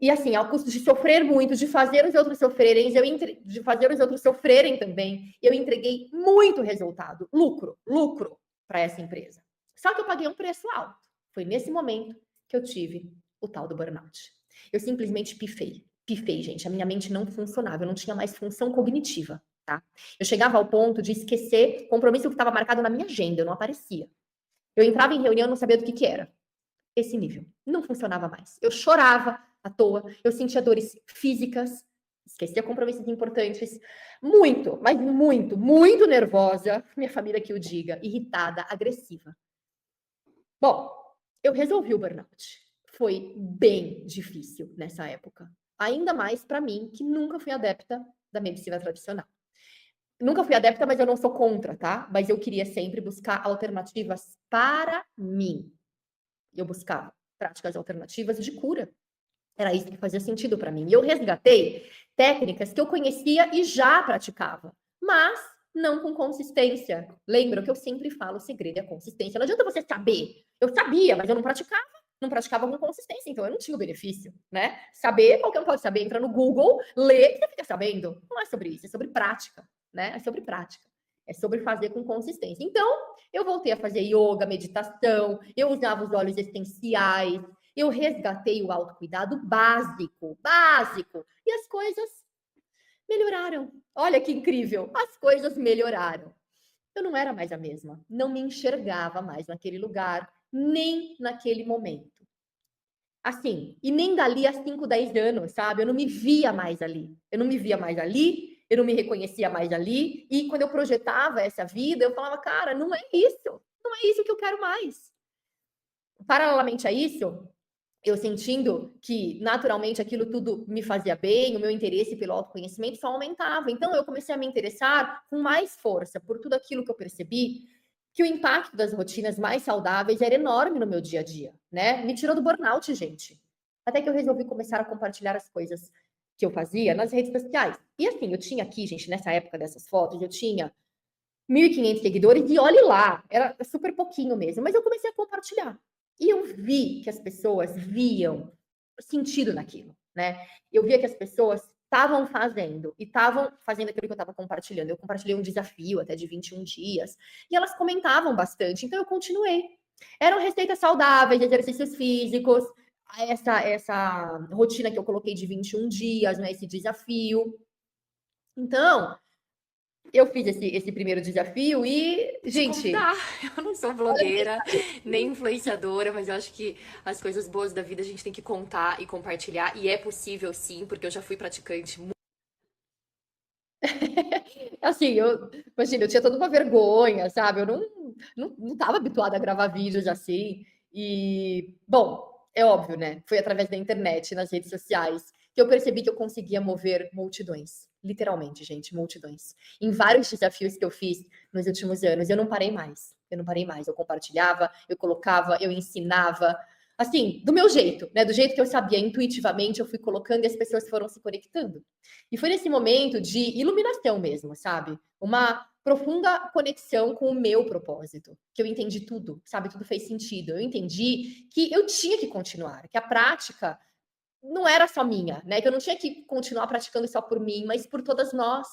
E assim, ao custo de sofrer muito, de fazer os outros sofrerem, de fazer os outros sofrerem também, eu entreguei muito resultado, lucro para essa empresa. Só que eu paguei um preço alto. Foi nesse momento que eu tive o tal do burnout. Eu simplesmente pifei, gente. A minha mente não funcionava, eu não tinha mais função cognitiva, tá? Eu chegava ao ponto de esquecer compromisso que estava marcado na minha agenda, eu não aparecia. Eu entrava em reunião e não sabia do que era. Esse nível. Não funcionava mais. Eu chorava à toa, eu sentia dores físicas, esquecia compromissos importantes, muito, mas muito, muito nervosa, minha família que o diga, irritada, agressiva. Bom, eu resolvi o burnout. Foi bem difícil nessa época. Ainda mais para mim, que nunca fui adepta da medicina tradicional. Nunca fui adepta, mas eu não sou contra, tá? Mas eu queria sempre buscar alternativas para mim. Eu buscava práticas alternativas de cura. Era isso que fazia sentido para mim. E eu resgatei técnicas que eu conhecia e já praticava, mas não com consistência. Lembra que eu sempre falo, o segredo é a consistência. Não adianta você saber. Eu sabia, mas eu não praticava com consistência, então eu não tinha o benefício, né? Saber, qualquer um pode saber, entra no Google, lê, você fica sabendo. Não é sobre isso, é sobre prática, né? É sobre prática. É sobre fazer com consistência. Então, eu voltei a fazer yoga, meditação, eu usava os óleos essenciais, eu resgatei o autocuidado básico. E as coisas melhoraram. Olha que incrível, as coisas melhoraram. Eu não era mais a mesma, não me enxergava mais naquele lugar, nem naquele momento. Assim, e nem dali a 5, 10 anos, sabe? Eu não me via mais ali. Eu não me reconhecia mais ali. E quando eu projetava essa vida, eu falava, cara, não é isso que eu quero mais. Paralelamente a isso, eu sentindo que naturalmente aquilo tudo me fazia bem, o meu interesse pelo autoconhecimento só aumentava. Então eu comecei a me interessar com mais força por tudo aquilo que eu percebi, que o impacto das rotinas mais saudáveis era enorme no meu dia a dia, né? Me tirou do burnout, gente. Até que eu resolvi começar a compartilhar as coisas que eu fazia nas redes sociais. E assim, eu tinha aqui, gente, nessa época dessas fotos, eu tinha 1.500 seguidores e olhe lá, era super pouquinho mesmo, mas eu comecei a compartilhar. E eu vi que as pessoas viam sentido naquilo, né? Eu via que as pessoas estavam fazendo, e estavam fazendo aquilo que eu estava compartilhando. Eu compartilhei um desafio até de 21 dias, e elas comentavam bastante, então eu continuei. Eram receitas saudáveis, exercícios físicos, essa rotina que eu coloquei de 21 dias, né, esse desafio. Então, eu fiz esse primeiro desafio e, gente... Eu não sou blogueira, nem influenciadora, mas eu acho que as coisas boas da vida a gente tem que contar e compartilhar, e é possível sim, porque eu já fui praticante. Assim, imagina, eu tinha toda uma vergonha, sabe? Eu não estava habituada a gravar vídeos assim. E, bom, é óbvio, né? Foi através da internet, nas redes sociais, que eu percebi que eu conseguia mover multidões. Literalmente, gente, multidões. Em vários desafios que eu fiz nos últimos anos, eu não parei mais. Eu compartilhava, eu colocava, eu ensinava. Assim, do meu jeito, né? Do jeito que eu sabia, intuitivamente, eu fui colocando e as pessoas foram se conectando. E foi nesse momento de iluminação mesmo, sabe? Uma profunda conexão com o meu propósito, que eu entendi tudo, sabe? Tudo fez sentido. Eu entendi que eu tinha que continuar, que a prática não era só minha, né? Que eu não tinha que continuar praticando só por mim, mas por todas nós.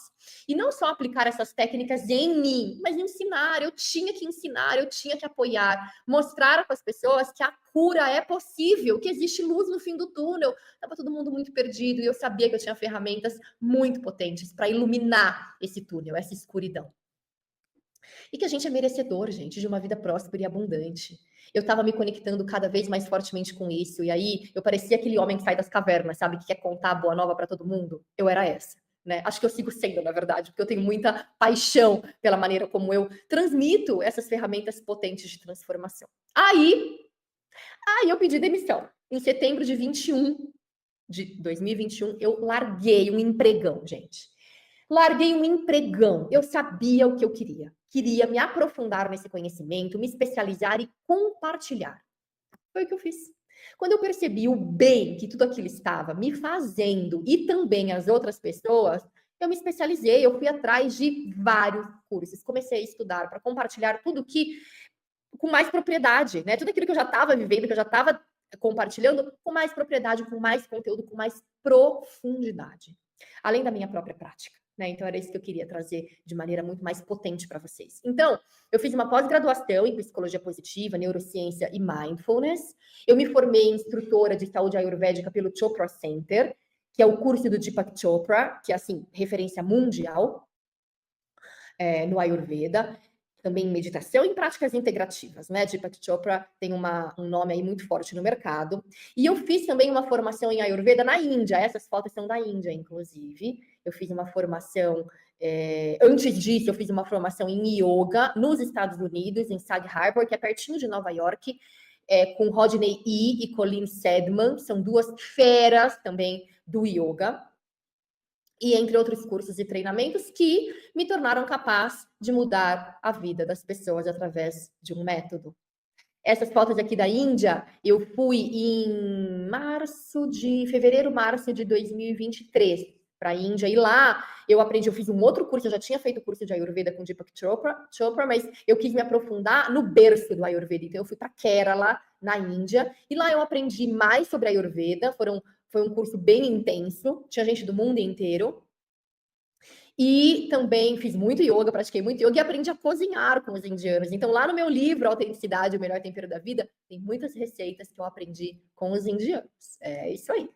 E não só aplicar essas técnicas em mim, mas ensinar. Eu tinha que ensinar, eu tinha que apoiar, mostrar para as pessoas que a cura é possível, que existe luz no fim do túnel. Estava todo mundo muito perdido e eu sabia que eu tinha ferramentas muito potentes para iluminar esse túnel, essa escuridão. E que a gente é merecedor, gente, de uma vida próspera e abundante. Eu estava me conectando cada vez mais fortemente com isso. E aí, eu parecia aquele homem que sai das cavernas, sabe? Que quer contar a boa nova para todo mundo. Eu era essa, né? Acho que eu sigo sendo, na verdade, porque eu tenho muita paixão pela maneira como eu transmito essas ferramentas potentes de transformação. Aí eu pedi demissão. Em setembro de 2021, eu larguei um empregão, gente. Larguei um empregão. Eu sabia o que eu queria. Queria me aprofundar nesse conhecimento, me especializar e compartilhar. Foi o que eu fiz. Quando eu percebi o bem que tudo aquilo estava me fazendo e também as outras pessoas, eu me especializei, eu fui atrás de vários cursos. Comecei a estudar para compartilhar tudo que com mais propriedade, né? Tudo aquilo que eu já estava vivendo, que eu já estava compartilhando, com mais propriedade, com mais conteúdo, com mais profundidade. Além da minha própria prática. Né? Então, era isso que eu queria trazer de maneira muito mais potente para vocês. Então, eu fiz uma pós-graduação em Psicologia Positiva, Neurociência e Mindfulness. Eu me formei instrutora de saúde ayurvédica pelo Chopra Center, que é o curso do Deepak Chopra, que é, assim, referência mundial no Ayurveda. Também em meditação e em práticas integrativas, né? Deepak Chopra tem um nome aí muito forte no mercado. E eu fiz também uma formação em Ayurveda na Índia. Essas fotos são da Índia, inclusive. Eu fiz uma formação... antes disso, eu fiz uma formação em Yoga nos Estados Unidos, em Sag Harbor, que é pertinho de Nova York, com Rodney E. e Colleen Sedman. São duas feras também do Yoga. E entre outros cursos e treinamentos que me tornaram capaz de mudar a vida das pessoas através de um método. Essas fotos aqui da Índia, eu fui em fevereiro, março de 2023 para a Índia. E lá eu fiz um outro curso, eu já tinha feito o curso de Ayurveda com Deepak Chopra, mas eu quis me aprofundar no berço do Ayurveda. Então eu fui para Kerala, na Índia, e lá eu aprendi mais sobre Ayurveda. Foi um curso bem intenso, tinha gente do mundo inteiro. E também fiz muito yoga, pratiquei muito yoga e aprendi a cozinhar com os indianos. Então, lá no meu livro, Autenticidade, o Melhor Tempero da Vida, tem muitas receitas que eu aprendi com os indianos. É isso aí.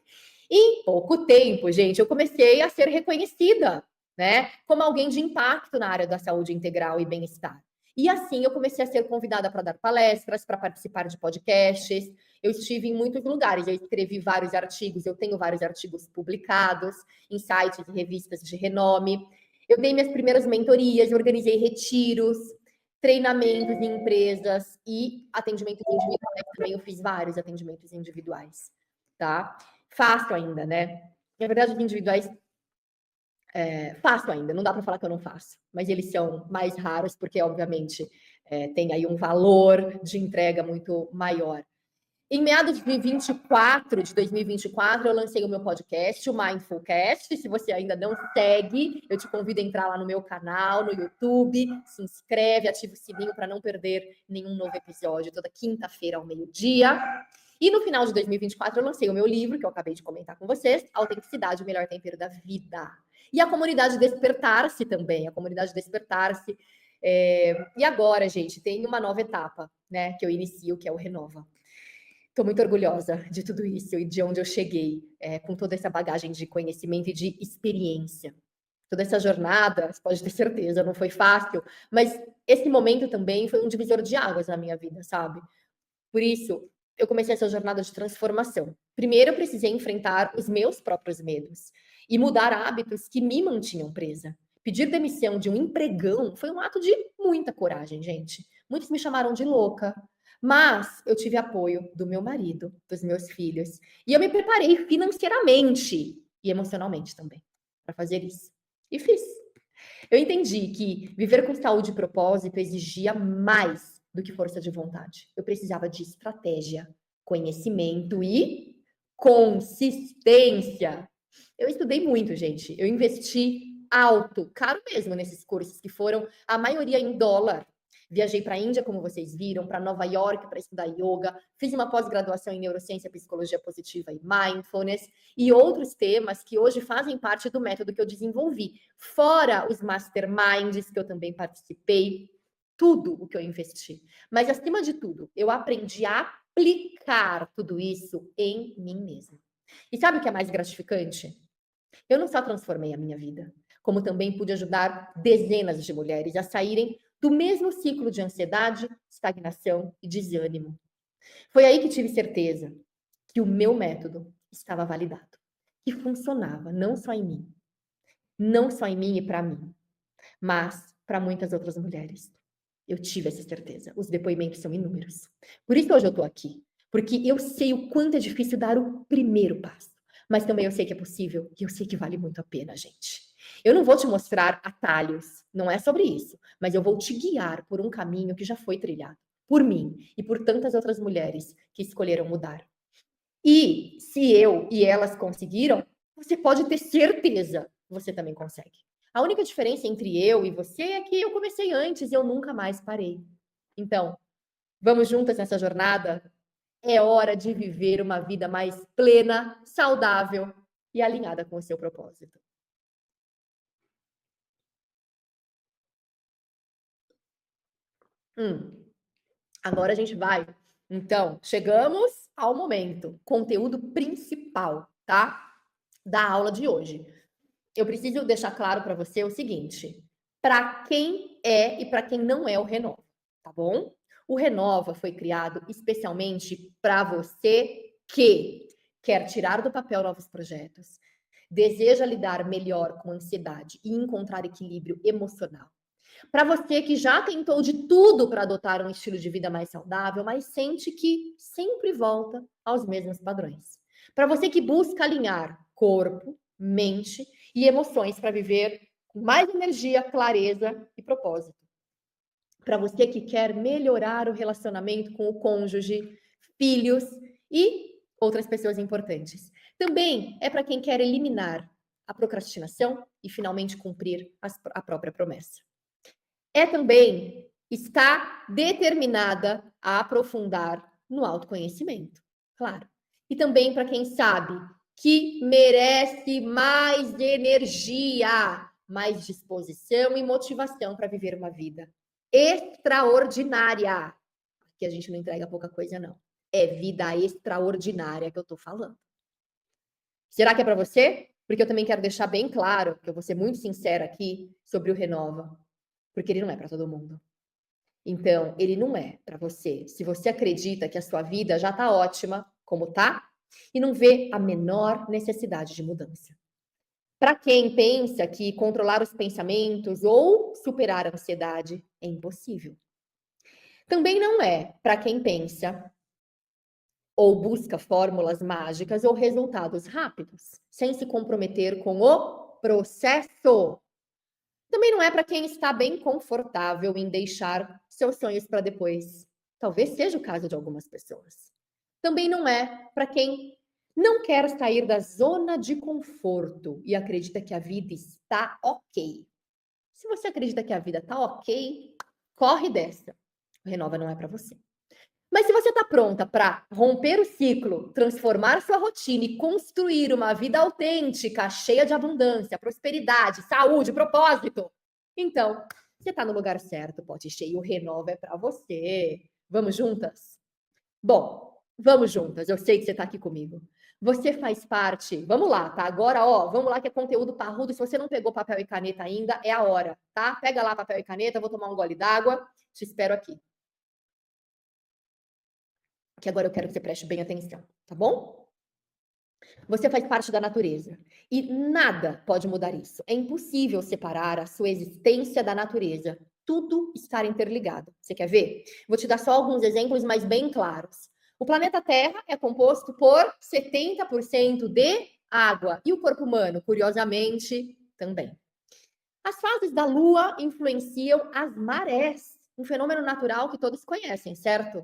Em pouco tempo, gente, eu comecei a ser reconhecida, né, como alguém de impacto na área da saúde integral e bem-estar. E assim eu comecei a ser convidada para dar palestras, para participar de podcasts. Eu estive em muitos lugares, eu escrevi vários artigos, eu tenho vários artigos publicados em sites e revistas de renome. Eu dei minhas primeiras mentorias, eu organizei retiros, treinamentos em empresas e atendimentos individuais. Também eu fiz vários atendimentos individuais, tá? Faço ainda, né? Na verdade, os individuais faço ainda, não dá para falar que eu não faço, mas eles são mais raros porque, obviamente, tem aí um valor de entrega muito maior. Em meados de 2024, eu lancei o meu podcast, o Mindfulcast. Se você ainda não segue, eu te convido a entrar lá no meu canal, no YouTube, se inscreve, ativa o sininho para não perder nenhum novo episódio, toda quinta-feira ao meio-dia. E no final de 2024 eu lancei o meu livro, que eu acabei de comentar com vocês, Autenticidade, o Melhor Tempero da Vida. E a comunidade Despertar-se também, a comunidade Despertar-se. E agora, gente, tem uma nova etapa, né, que eu inicio, que é o Renova. Estou muito orgulhosa de tudo isso e de onde eu cheguei, com toda essa bagagem de conhecimento e de experiência. Toda essa jornada, você pode ter certeza, não foi fácil, mas esse momento também foi um divisor de águas na minha vida, sabe? Por isso, eu comecei essa jornada de transformação. Primeiro, eu precisei enfrentar os meus próprios medos e mudar hábitos que me mantinham presa. Pedir demissão de um empregão foi um ato de muita coragem, gente. Muitos me chamaram de louca, mas eu tive apoio do meu marido, dos meus filhos, e eu me preparei financeiramente e emocionalmente também para fazer isso. E fiz. Eu entendi que viver com saúde e propósito exigia mais do que força de vontade. Eu precisava de estratégia, conhecimento e consistência. Eu estudei muito, gente. Eu investi alto, caro mesmo, nesses cursos que foram a maioria em dólar. Viajei para a Índia, como vocês viram, para Nova York para estudar yoga, fiz uma pós-graduação em neurociência, psicologia positiva e mindfulness e outros temas que hoje fazem parte do método que eu desenvolvi, fora os masterminds que eu também participei, tudo o que eu investi. Mas acima de tudo, eu aprendi a aplicar tudo isso em mim mesma. E sabe o que é mais gratificante? Eu não só transformei a minha vida, como também pude ajudar dezenas de mulheres a saírem do mesmo ciclo de ansiedade, estagnação e desânimo. Foi aí que tive certeza que o meu método estava validado, que funcionava não só em mim e para mim, mas para muitas outras mulheres. Eu tive essa certeza. Os depoimentos são inúmeros. Por isso hoje eu estou aqui, porque eu sei o quanto é difícil dar o primeiro passo, mas também eu sei que é possível e eu sei que vale muito a pena, gente. Eu não vou te mostrar atalhos, não é sobre isso, mas eu vou te guiar por um caminho que já foi trilhado por mim e por tantas outras mulheres que escolheram mudar. E se eu e elas conseguiram, você pode ter certeza, você também consegue. A única diferença entre eu e você é que eu comecei antes e eu nunca mais parei. Então, vamos juntas nessa jornada? É hora de viver uma vida mais plena, saudável e alinhada com o seu propósito. Agora a gente vai. Então, chegamos ao momento, conteúdo principal, tá? Da aula de hoje. Eu preciso deixar claro para você o seguinte: para quem é e para quem não é o Renova, tá bom? O Renova foi criado especialmente para você que quer tirar do papel novos projetos, deseja lidar melhor com ansiedade e encontrar equilíbrio emocional. Para você que já tentou de tudo para adotar um estilo de vida mais saudável, mas sente que sempre volta aos mesmos padrões. Para você que busca alinhar corpo, mente e emoções para viver com mais energia, clareza e propósito. Para você que quer melhorar o relacionamento com o cônjuge, filhos e outras pessoas importantes. Também é para quem quer eliminar a procrastinação e finalmente cumprir a própria promessa. É também está determinada a aprofundar no autoconhecimento, claro. E também para quem sabe que merece mais energia, mais disposição e motivação para viver uma vida extraordinária. Que a gente não entrega pouca coisa, não. É vida extraordinária que eu estou falando. Será que é para você? Porque eu também quero deixar bem claro, que eu vou ser muito sincera aqui sobre o Renova. Porque ele não é para todo mundo. Então, ele não é para você. Se você acredita que a sua vida já está ótima, como tá, e não vê a menor necessidade de mudança. Para quem pensa que controlar os pensamentos ou superar a ansiedade é impossível. Também não é para quem pensa ou busca fórmulas mágicas ou resultados rápidos, sem se comprometer com o processo. Também não é para quem está bem confortável em deixar seus sonhos para depois. Talvez seja o caso de algumas pessoas. Também não é para quem não quer sair da zona de conforto e acredita que a vida está ok. Se você acredita que a vida está ok, corre dessa. O Renova não é para você. Mas se você está pronta para romper o ciclo, transformar sua rotina e construir uma vida autêntica, cheia de abundância, prosperidade, saúde, propósito, então você está no lugar certo, pote cheio, o Renova é para você. Vamos juntas? Bom, vamos juntas, eu sei que você está aqui comigo. Você faz parte, vamos lá, tá? Agora, ó, vamos lá que é conteúdo parrudo. Se você não pegou papel e caneta ainda, é a hora, tá? Pega lá papel e caneta, vou tomar um gole d'água, te espero aqui. Que agora eu quero que você preste bem atenção, tá bom? Você faz parte da natureza e nada pode mudar isso. É impossível separar a sua existência da natureza. Tudo está interligado. Você quer ver? Vou te dar só alguns exemplos, mas bem claros. O planeta Terra é composto por 70% de água e o corpo humano, curiosamente, também. As fases da Lua influenciam as marés, um fenômeno natural que todos conhecem, certo?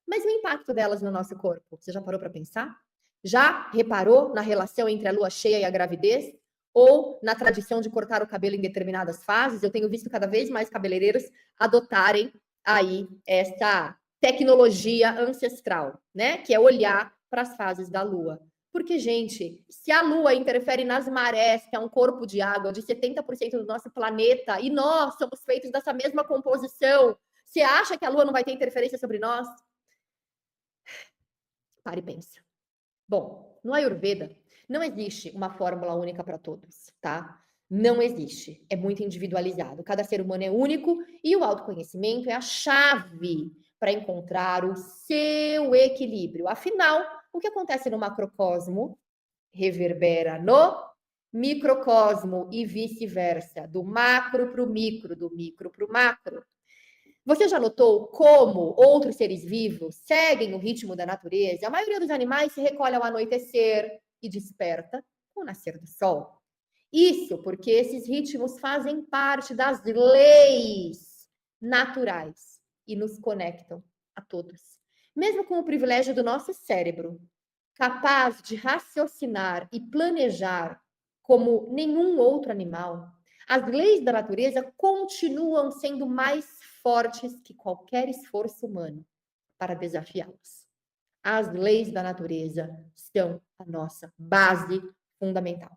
Mas o impacto delas no nosso corpo, você já parou para pensar? Já reparou na relação entre a lua cheia e a gravidez? Ou na tradição de cortar o cabelo em determinadas fases? Eu tenho visto cada vez mais cabeleireiros adotarem aí essa tecnologia ancestral, né? Que é olhar para as fases da lua. Porque, gente, se a lua interfere nas marés, que é um corpo de água de 70% do nosso planeta, e nós somos feitos dessa mesma composição, você acha que a lua não vai ter interferência sobre nós? Pare e pensa. Bom, no Ayurveda não existe uma fórmula única para todos, tá? Não existe. É muito individualizado. Cada ser humano é único e o autoconhecimento é a chave para encontrar o seu equilíbrio. Afinal, o que acontece no macrocosmo reverbera no microcosmo e vice-versa, do macro para o micro, do micro para o macro. Você já notou como outros seres vivos seguem o ritmo da natureza? A maioria dos animais se recolhe ao anoitecer e desperta com o nascer do sol. Isso porque esses ritmos fazem parte das leis naturais e nos conectam a todos. Mesmo com o privilégio do nosso cérebro, capaz de raciocinar e planejar como nenhum outro animal, as leis da natureza continuam sendo mais fortes que qualquer esforço humano para desafiá-las. As leis da natureza são a nossa base fundamental.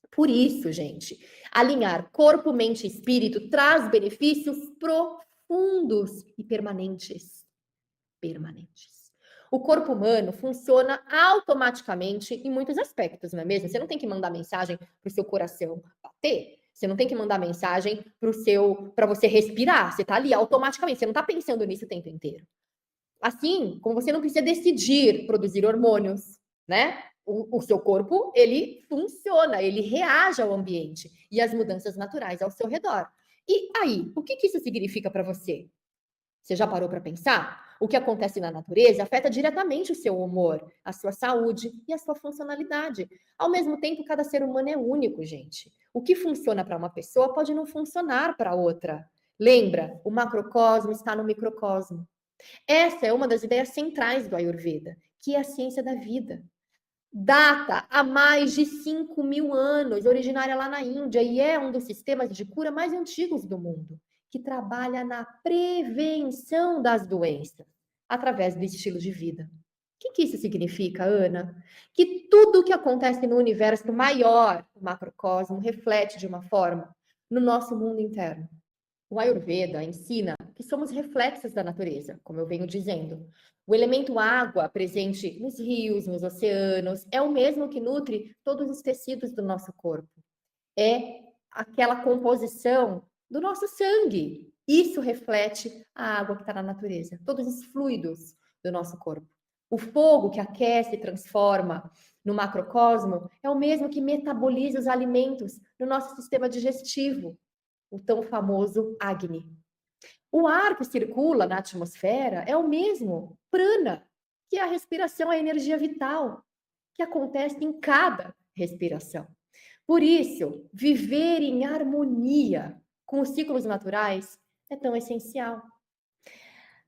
Por isso, gente, alinhar corpo, mente e espírito traz benefícios profundos e permanentes. O corpo humano funciona automaticamente em muitos aspectos, não é mesmo? Você não tem que mandar mensagem para o seu coração bater. Você não tem que mandar mensagem para você respirar. Você está ali automaticamente. Você não está pensando nisso o tempo inteiro. Assim como você não precisa decidir produzir hormônios, né? O seu corpo, ele funciona, ele reage ao ambiente e às mudanças naturais ao seu redor. E aí, o que isso significa para você? Você já parou para pensar? O que acontece na natureza afeta diretamente o seu humor, a sua saúde e a sua funcionalidade. Ao mesmo tempo, cada ser humano é único, gente. O que funciona para uma pessoa pode não funcionar para outra. Lembra, o macrocosmo está no microcosmo. Essa é uma das ideias centrais do Ayurveda, que é a ciência da vida. Data há mais de 5.000 anos, originária lá na Índia, e é um dos sistemas de cura mais antigos do mundo, que trabalha na prevenção das doenças, através do estilo de vida. O que isso significa, Ana? Que tudo o que acontece no universo maior, o macrocosmo, reflete de uma forma no nosso mundo interno. O Ayurveda ensina que somos reflexos da natureza, como eu venho dizendo. O elemento água, presente nos rios, nos oceanos, é o mesmo que nutre todos os tecidos do nosso corpo. É aquela composição do nosso sangue. Isso reflete a água que está na natureza, todos os fluidos do nosso corpo. O fogo que aquece e transforma no macrocosmo é o mesmo que metaboliza os alimentos no nosso sistema digestivo, o tão famoso Agni. O ar que circula na atmosfera é o mesmo prana, que é a respiração, a energia vital, que acontece em cada respiração. Por isso, viver em harmonia com os ciclos naturais é tão essencial.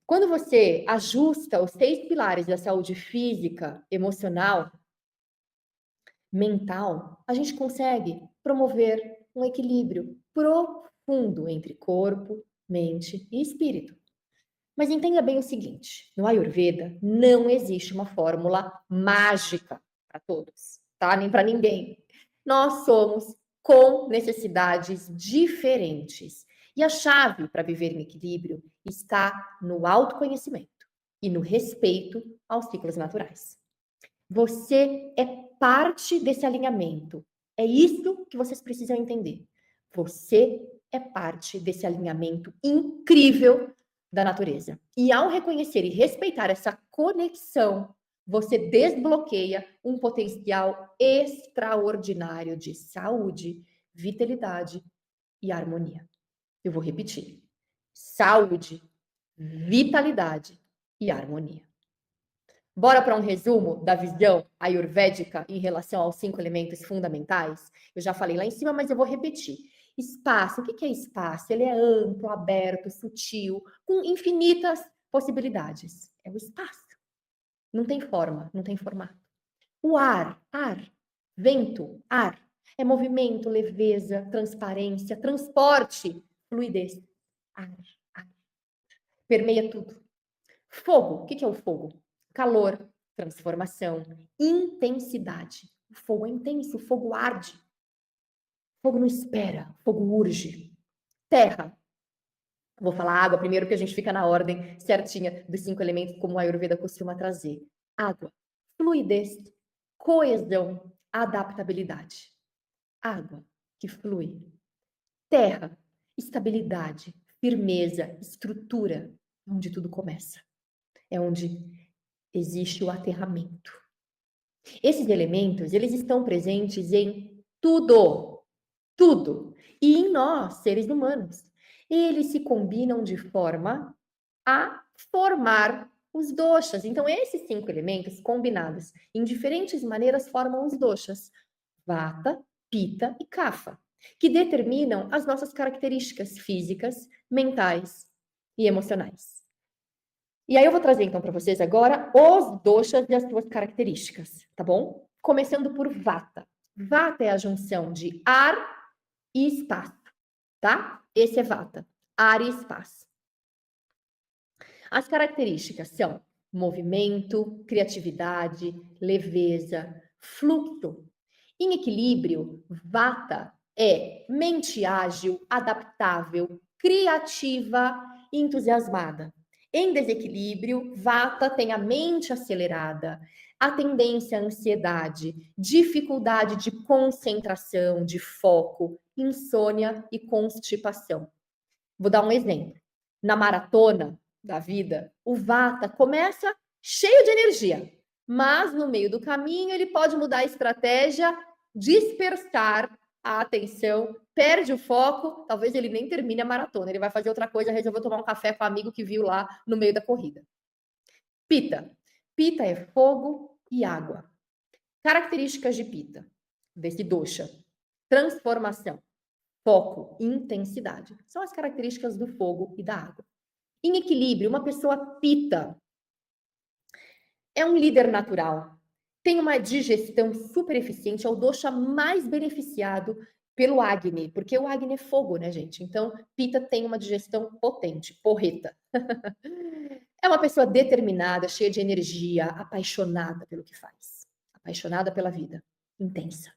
Quando você ajusta os 6 pilares da saúde física, emocional, mental, a gente consegue promover um equilíbrio profundo entre corpo, mente e espírito. Mas entenda bem o seguinte, no Ayurveda não existe uma fórmula mágica para todos, tá? Nem para ninguém. Nós somos com necessidades diferentes. E a chave para viver em equilíbrio está no autoconhecimento e no respeito aos ciclos naturais. Você é parte desse alinhamento. É isso que vocês precisam entender. Você é parte desse alinhamento incrível da natureza. E ao reconhecer e respeitar essa conexão, você desbloqueia um potencial extraordinário de saúde, vitalidade e harmonia. Eu vou repetir. Saúde, vitalidade e harmonia. Bora para um resumo da visão ayurvédica em relação aos 5 elementos fundamentais? Eu já falei lá em cima, mas eu vou repetir. Espaço, o que é espaço? Ele é amplo, aberto, sutil, com infinitas possibilidades. É o espaço. Não tem forma, não tem formato. O ar, vento, ar. É movimento, leveza, transparência, transporte, fluidez. Ar. Permeia tudo. Fogo, o que é o fogo? Calor, transformação, intensidade. O fogo é intenso, o fogo arde. O fogo não espera, o fogo urge. Terra. Vou falar água primeiro, porque a gente fica na ordem certinha dos 5 elementos, como a Ayurveda costuma trazer. Água, fluidez, coesão, adaptabilidade. Água que flui. Terra, estabilidade, firmeza, estrutura, onde tudo começa. É onde existe o aterramento. Esses elementos, eles estão presentes em tudo. E em nós, seres humanos. Eles se combinam de forma a formar os doshas. Então, esses 5 elementos combinados em diferentes maneiras formam os doshas. Vata, Pitta e Kapha, que determinam as nossas características físicas, mentais e emocionais. E aí eu vou trazer então para vocês agora os doshas e as suas características, tá bom? Começando por Vata. Vata é a junção de ar e espaço, tá? Esse é Vata, ar e espaço. As características são movimento, criatividade, leveza, fluxo. Em equilíbrio, Vata é mente ágil, adaptável, criativa e entusiasmada. Em desequilíbrio, Vata tem a mente acelerada, a tendência à ansiedade, dificuldade de concentração, de foco, insônia e constipação. Vou dar um exemplo. Na maratona da vida, o Vata começa cheio de energia, mas no meio do caminho ele pode mudar a estratégia, dispersar a atenção, perde o foco, talvez ele nem termine a maratona, ele vai fazer outra coisa, resolveu tomar um café com um amigo que viu lá no meio da corrida. Pitta. Pitta é fogo e água. Características de Pitta, desse dosha. Transformação, foco, intensidade. São as características do fogo e da água. Em equilíbrio, uma pessoa Pitta é um líder natural, tem uma digestão super eficiente, é o dosha mais beneficiado pelo Agni, porque o Agni é fogo, né, gente? Então, Pitta tem uma digestão potente, porreta. É uma pessoa determinada, cheia de energia, apaixonada pelo que faz, apaixonada pela vida, intensa.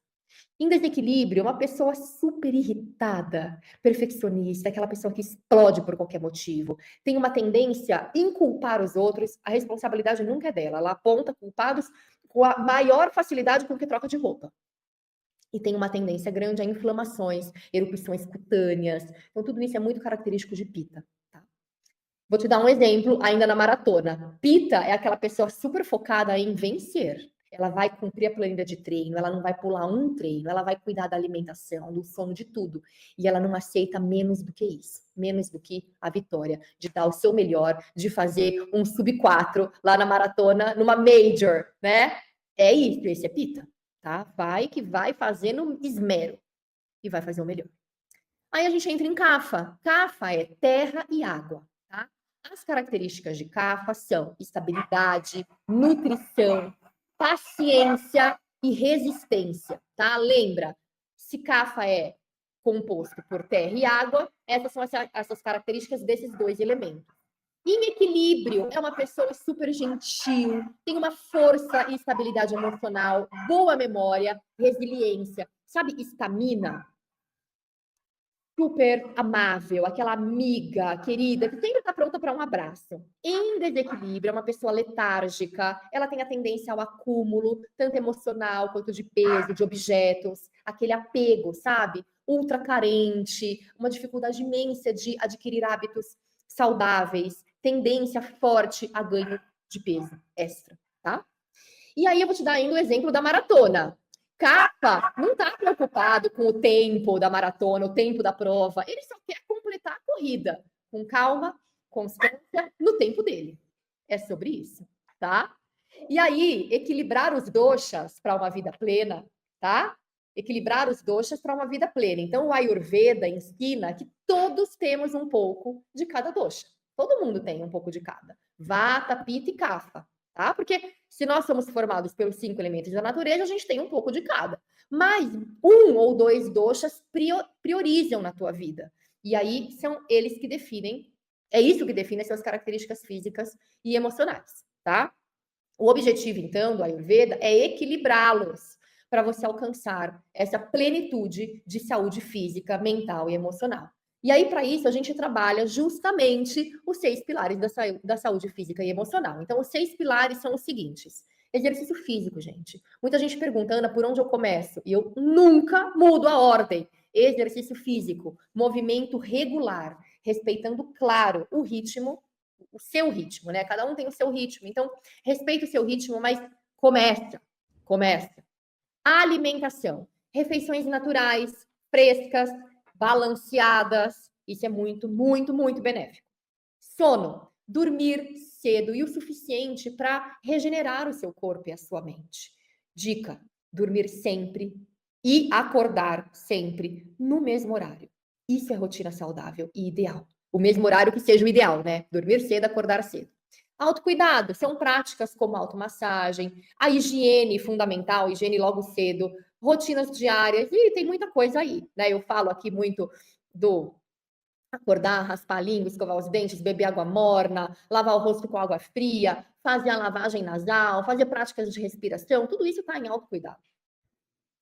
Em desequilíbrio, uma pessoa super irritada, perfeccionista, aquela pessoa que explode por qualquer motivo, tem uma tendência em culpar os outros, a responsabilidade nunca é dela, ela aponta culpados com a maior facilidade com que troca de roupa. E tem uma tendência grande a inflamações, erupções cutâneas, então tudo isso é muito característico de Pitta. Tá? Vou te dar um exemplo ainda na maratona. Pitta é aquela pessoa super focada em vencer. Ela vai cumprir a planilha de treino, ela não vai pular um treino, ela vai cuidar da alimentação, do sono, de tudo. E ela não aceita menos do que isso, menos do que a vitória, de dar o seu melhor, de fazer um sub-4 lá na maratona, numa major, né? É isso, esse é Pitta, tá? Vai que vai fazer no esmero e vai fazer o melhor. Aí a gente entra em Kapha. Kapha é terra e água, tá? As características de Kapha são estabilidade, nutrição, paciência e resistência, tá? Lembra, se Kapha é composto por terra e água, essas são essas características desses 2 elementos. Em equilíbrio, é uma pessoa super gentil, tem uma força e estabilidade emocional, boa memória, resiliência, sabe, estamina, super amável, aquela amiga querida que sempre está pronta para um abraço. Em desequilíbrio, é uma pessoa letárgica, ela tem a tendência ao acúmulo, tanto emocional quanto de peso, de objetos, aquele apego, sabe? Ultra carente, uma dificuldade imensa de adquirir hábitos saudáveis, tendência forte a ganho de peso extra, tá? E aí eu vou te dar ainda o exemplo da maratona. Capa não está preocupado com o tempo da maratona, o tempo da prova. Ele só quer completar a corrida com calma, constância, no tempo dele. É sobre isso, tá? E aí, equilibrar os doshas para uma vida plena, tá? Equilibrar os doshas para uma vida plena. Então, o Ayurveda ensina que todos temos um pouco de cada dosha. Todo mundo tem um pouco de cada. Vata, Pitta e Kapha, tá? Porque se nós somos formados pelos 5 elementos da natureza, a gente tem um pouco de cada. Mas 1 ou 2 doshas priorizam na tua vida. E aí são eles que definem, é isso que define as suas características físicas e emocionais, tá? O objetivo, então, do Ayurveda é equilibrá-los para você alcançar essa plenitude de saúde física, mental e emocional. E aí, para isso, a gente trabalha justamente os 6 pilares da saúde física e emocional. Então, os 6 pilares são os seguintes. Exercício físico, gente. Muita gente pergunta, Ana, por onde eu começo? E eu nunca mudo a ordem. Exercício físico, movimento regular, respeitando, claro, o ritmo, o seu ritmo, né? Cada um tem o seu ritmo. Então, respeita o seu ritmo, mas começa. Alimentação, refeições naturais, frescas, balanceadas, isso é muito, muito, muito benéfico. Sono, dormir cedo e o suficiente para regenerar o seu corpo e a sua mente. Dica, dormir sempre e acordar sempre no mesmo horário. Isso é rotina saudável e ideal. O mesmo horário que seja o ideal, né? Dormir cedo, acordar cedo. Autocuidado, são práticas como automassagem, a higiene fundamental, higiene logo cedo, rotinas diárias, e tem muita coisa aí, né? Eu falo aqui muito do acordar, raspar a língua, escovar os dentes, beber água morna, lavar o rosto com água fria, fazer a lavagem nasal, fazer práticas de respiração, tudo isso está em autocuidado.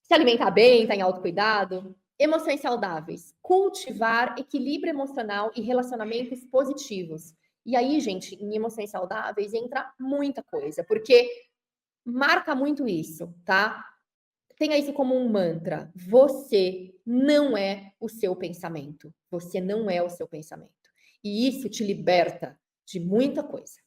Se alimentar bem, está em autocuidado. Emoções saudáveis, cultivar equilíbrio emocional e relacionamentos positivos. E aí, gente, em emoções saudáveis entra muita coisa, porque marca muito isso, tá? Tenha isso como um mantra. Você não é o seu pensamento. Você não é o seu pensamento. E isso te liberta de muita coisa.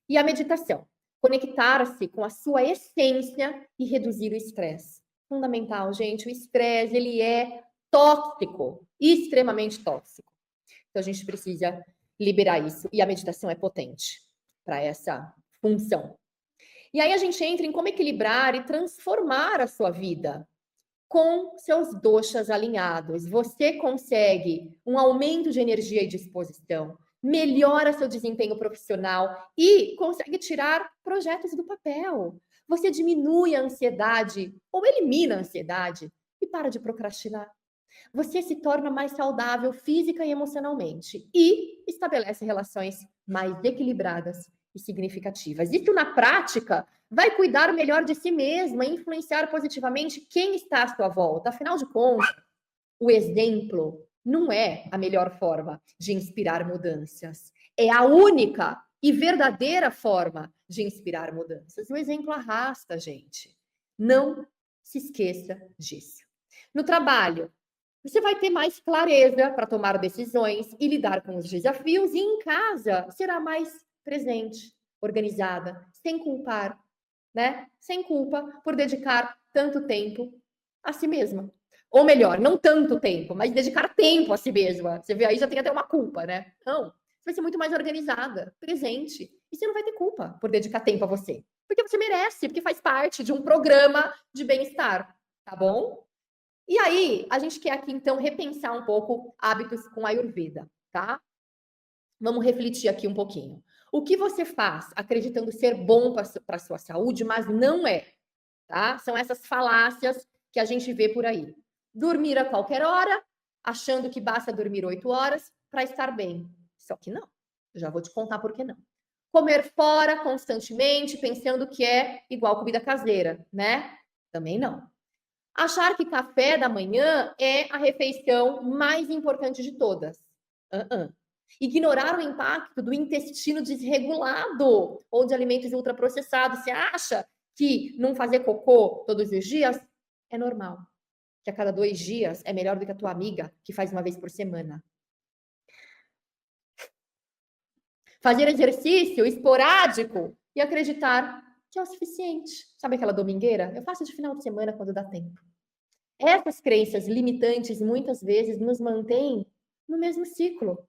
E a meditação. Conectar-se com a sua essência e reduzir o estresse. Fundamental, gente. O estresse, ele é tóxico. Extremamente tóxico. Então, a gente precisa liberar isso. E a meditação é potente para essa função. E aí a gente entra em como equilibrar e transformar a sua vida com seus doshas alinhados. Você consegue um aumento de energia e disposição, melhora seu desempenho profissional e consegue tirar projetos do papel. Você diminui a ansiedade ou elimina a ansiedade e para de procrastinar. Você se torna mais saudável física e emocionalmente e estabelece relações mais equilibradas e significativas. Isso, na prática, vai cuidar melhor de si mesma e influenciar positivamente quem está à sua volta. Afinal de contas, o exemplo não é a melhor forma de inspirar mudanças. É a única e verdadeira forma de inspirar mudanças. O exemplo arrasta, gente. Não se esqueça disso. No trabalho, você vai ter mais clareza para tomar decisões e lidar com os desafios. E em casa, será mais presente, organizada, sem culpar, né? Sem culpa por dedicar tanto tempo a si mesma. Ou melhor, não tanto tempo, mas dedicar tempo a si mesma. Você vê aí, já tem até uma culpa, né? Não, você vai ser muito mais organizada, presente. E você não vai ter culpa por dedicar tempo a você. Porque você merece, porque faz parte de um programa de bem-estar, tá bom? E aí, a gente quer aqui, então, repensar um pouco hábitos com a Ayurveda, tá? Vamos refletir aqui um pouquinho. O que você faz acreditando ser bom para a sua saúde, mas não é, tá? São essas falácias que a gente vê por aí. Dormir a qualquer hora, achando que basta dormir 8 horas para estar bem. Só que não. Eu já vou te contar por que não. Comer fora constantemente, pensando que é igual comida caseira, né? Também não. Achar que café da manhã é a refeição mais importante de todas. Ignorar o impacto do intestino desregulado ou de alimentos ultraprocessados. Você acha que não fazer cocô todos os dias é normal? Que a cada 2 dias é melhor do que a tua amiga que faz uma vez por semana? Fazer exercício esporádico e acreditar que é o suficiente. Sabe aquela domingueira? Eu faço de final de semana quando dá tempo. Essas crenças limitantes muitas vezes nos mantêm no mesmo ciclo,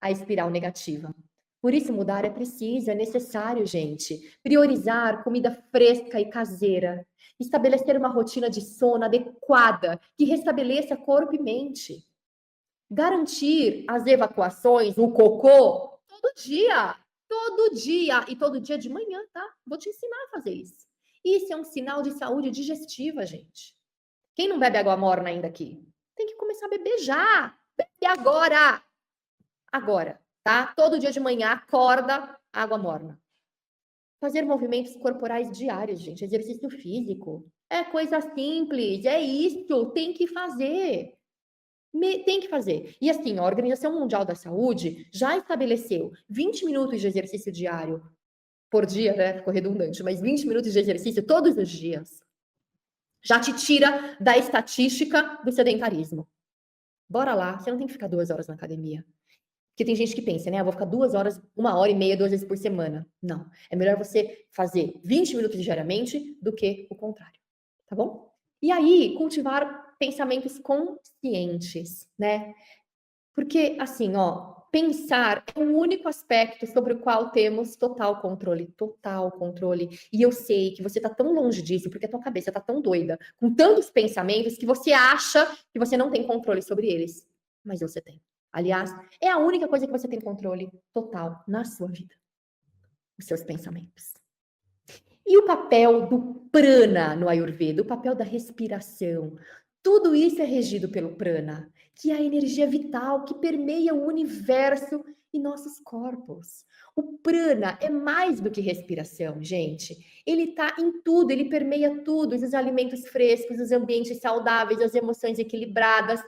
a espiral negativa. Por isso mudar é preciso, é necessário, gente. Priorizar comida fresca e caseira. Estabelecer uma rotina de sono adequada que restabeleça corpo e mente. Garantir as evacuações, o cocô, todo dia e todo dia de manhã, tá? Vou te ensinar a fazer isso. Isso é um sinal de saúde digestiva, gente. Quem não bebe água morna ainda aqui? Tem que começar a beber já. Bebe agora. Agora, tá? Todo dia de manhã, acorda, água morna. Fazer movimentos corporais diários, gente. Exercício físico. É coisa simples. É isso. Tem que fazer. Tem que fazer. E assim, a Organização Mundial da Saúde já estabeleceu 20 minutos de exercício diário por dia, né? Ficou redundante, mas 20 minutos de exercício todos os dias. Já te tira da estatística do sedentarismo. Bora lá, você não tem que ficar 2 horas na academia. Porque tem gente que pensa, né? Eu vou ficar 2 horas, 1h30, 2 vezes por semana. Não. É melhor você fazer 20 minutos diariamente do que o contrário. Tá bom? E aí, cultivar pensamentos conscientes, né? Porque, assim, ó, pensar é o único aspecto sobre o qual temos total controle. E eu sei que você tá tão longe disso, porque a tua cabeça tá tão doida, com tantos pensamentos, que você acha que você não tem controle sobre eles. Mas você tem. Aliás, é a única coisa que você tem controle total na sua vida. Os seus pensamentos. E o papel do prana no Ayurveda, o papel da respiração. Tudo isso é regido pelo prana, que é a energia vital que permeia o universo e nossos corpos. O prana é mais do que respiração, gente. Ele está em tudo, ele permeia tudo, os alimentos frescos, os ambientes saudáveis, as emoções equilibradas,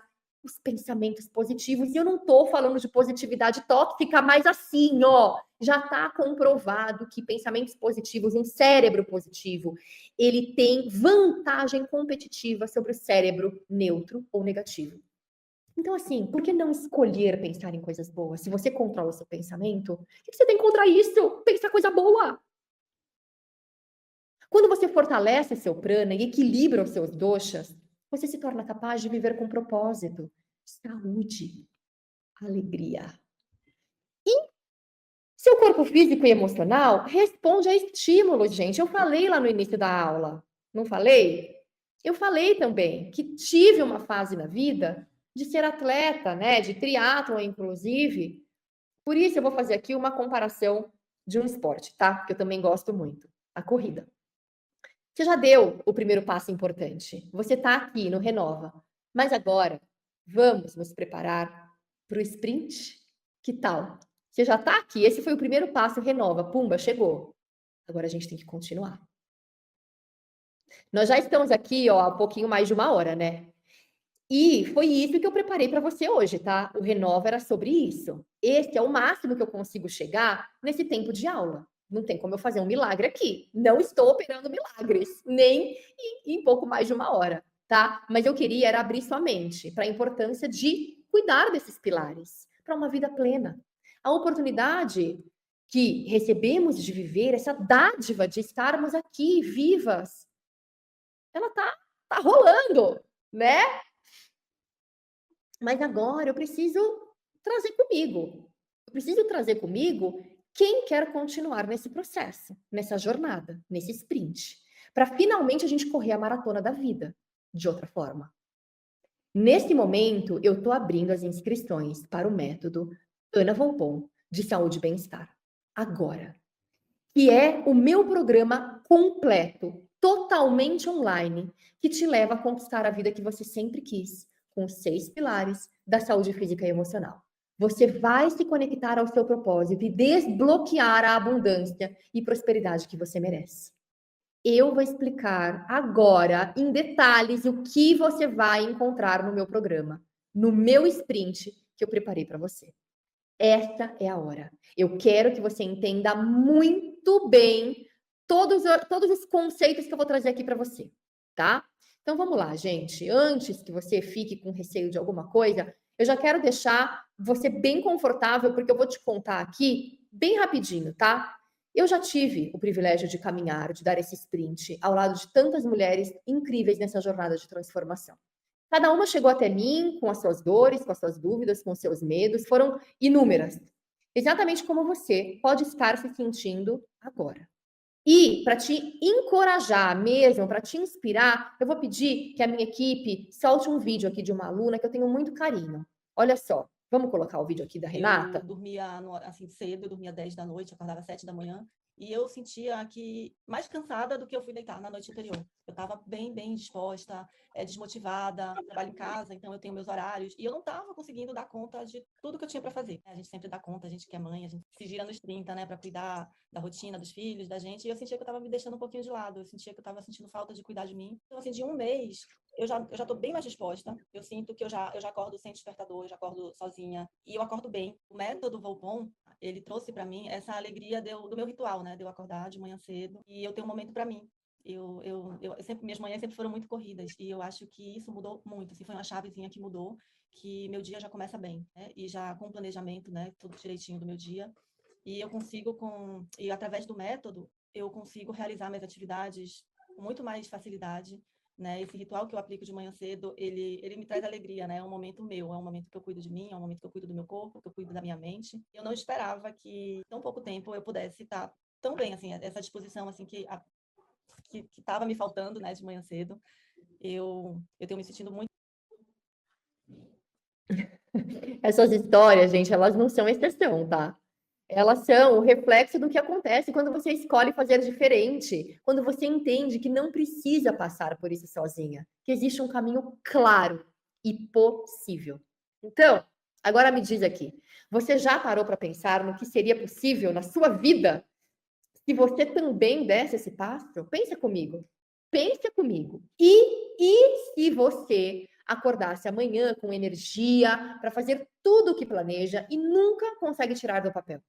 os pensamentos positivos. E eu não estou falando de positividade tóxica, mas assim, ó, já está comprovado que pensamentos positivos, um cérebro positivo, ele tem vantagem competitiva sobre o cérebro neutro ou negativo. Então, assim, por que não escolher pensar em coisas boas? Se você controla o seu pensamento, o que você tem contra isso? Pensar coisa boa. Quando você fortalece seu prana e equilibra os seus doshas, você se torna capaz de viver com propósito, saúde, alegria. E seu corpo físico e emocional responde a estímulos, gente. Eu falei lá no início da aula, não falei? Eu falei também que tive uma fase na vida de ser atleta, né? De triatlon, inclusive. Por isso eu vou fazer aqui uma comparação de um esporte, tá? Que eu também gosto muito, a corrida. Você já deu o primeiro passo importante. Você está aqui no Renova. Mas agora, vamos nos preparar para o sprint? Que tal? Você já está aqui. Esse foi o primeiro passo, Renova. Pumba, chegou. Agora a gente tem que continuar. Nós já estamos aqui, ó, há um pouquinho mais de 1 hora, né? E foi isso que eu preparei para você hoje, tá? O Renova era sobre isso. Esse é o máximo que eu consigo chegar nesse tempo de aula. Não tem como eu fazer um milagre aqui. Não estou operando milagres, nem em pouco mais de 1 hora, tá? Mas eu queria era abrir sua mente para a importância de cuidar desses pilares, para uma vida plena. A oportunidade que recebemos de viver, essa dádiva de estarmos aqui vivas, ela tá rolando, né? Mas agora eu preciso trazer comigo. Eu preciso trazer comigo quem quer continuar nesse processo, nessa jornada, nesse sprint, para finalmente a gente correr a maratona da vida de outra forma. Nesse momento, eu estou abrindo as inscrições para o método Ana Volpon de Saúde e Bem-Estar. Agora. Que é o meu programa completo, totalmente online, que te leva a conquistar a vida que você sempre quis, com os 6 pilares da saúde física e emocional. você vai se conectar ao seu propósito e desbloquear a abundância e prosperidade que você merece. Eu vou explicar agora, em detalhes, o que você vai encontrar no meu programa, no meu sprint que eu preparei para você. Esta é a hora. Eu quero que você entenda muito bem todos os conceitos que eu vou trazer aqui para você, tá? Então vamos lá, gente. Antes que você fique com receio de alguma coisa, eu já quero deixar você bem confortável, porque eu vou te contar aqui bem rapidinho, tá? Eu já tive o privilégio de caminhar, de dar esse sprint ao lado de tantas mulheres incríveis nessa jornada de transformação. Cada uma chegou até mim com as suas dores, com as suas dúvidas, com os seus medos, foram inúmeras. Exatamente como você pode estar se sentindo agora. E para te encorajar mesmo, para te inspirar, eu vou pedir que a minha equipe solte um vídeo aqui de uma aluna que eu tenho muito carinho. Olha só, vamos colocar o vídeo aqui da Renata? Eu dormia assim cedo, eu dormia 10 da noite, acordava 7 da manhã. E eu sentia que mais cansada do que eu fui deitar na noite anterior. Eu estava bem disposta, desmotivada, trabalho em casa, então eu tenho meus horários. E eu não estava conseguindo dar conta de tudo que eu tinha para fazer. A gente sempre dá conta, a gente que é mãe, a gente se gira nos 30, né, para cuidar da rotina dos filhos, da gente. E eu sentia que eu estava me deixando um pouquinho de lado. Eu sentia que eu estava sentindo falta de cuidar de mim. Então, assim, de um mês, eu já estou bem mais disposta. Eu sinto que eu já acordo sem despertador, eu já acordo sozinha. E eu acordo bem. O método Volpon, ele trouxe para mim essa alegria do meu ritual, né? De eu acordar de manhã cedo e eu ter um momento para mim. Minhas manhãs sempre foram muito corridas e eu acho que isso mudou muito. Assim, foi uma chavezinha que mudou, que meu dia já começa bem, né? E já com planejamento, né? Tudo direitinho do meu dia. E eu consigo através do método, eu consigo realizar minhas atividades com muito mais facilidade. Né, esse ritual que eu aplico de manhã cedo, ele me traz alegria, né? É um momento meu, é um momento que eu cuido de mim, é um momento que eu cuido do meu corpo, que eu cuido da minha mente. Eu não esperava que tão pouco tempo eu pudesse estar tão bem, assim, essa disposição assim que estava me faltando, né, de manhã cedo. Eu tenho me sentindo muito. Essas histórias, gente, elas não são exceção, tá? Elas são o reflexo do que acontece quando você escolhe fazer diferente, quando você entende que não precisa passar por isso sozinha, que existe um caminho claro e possível. Então, agora me diz aqui, você já parou para pensar no que seria possível na sua vida se você também desse esse passo? Pensa comigo. E se você acordasse amanhã com energia para fazer tudo o que planeja e nunca consegue tirar do papel?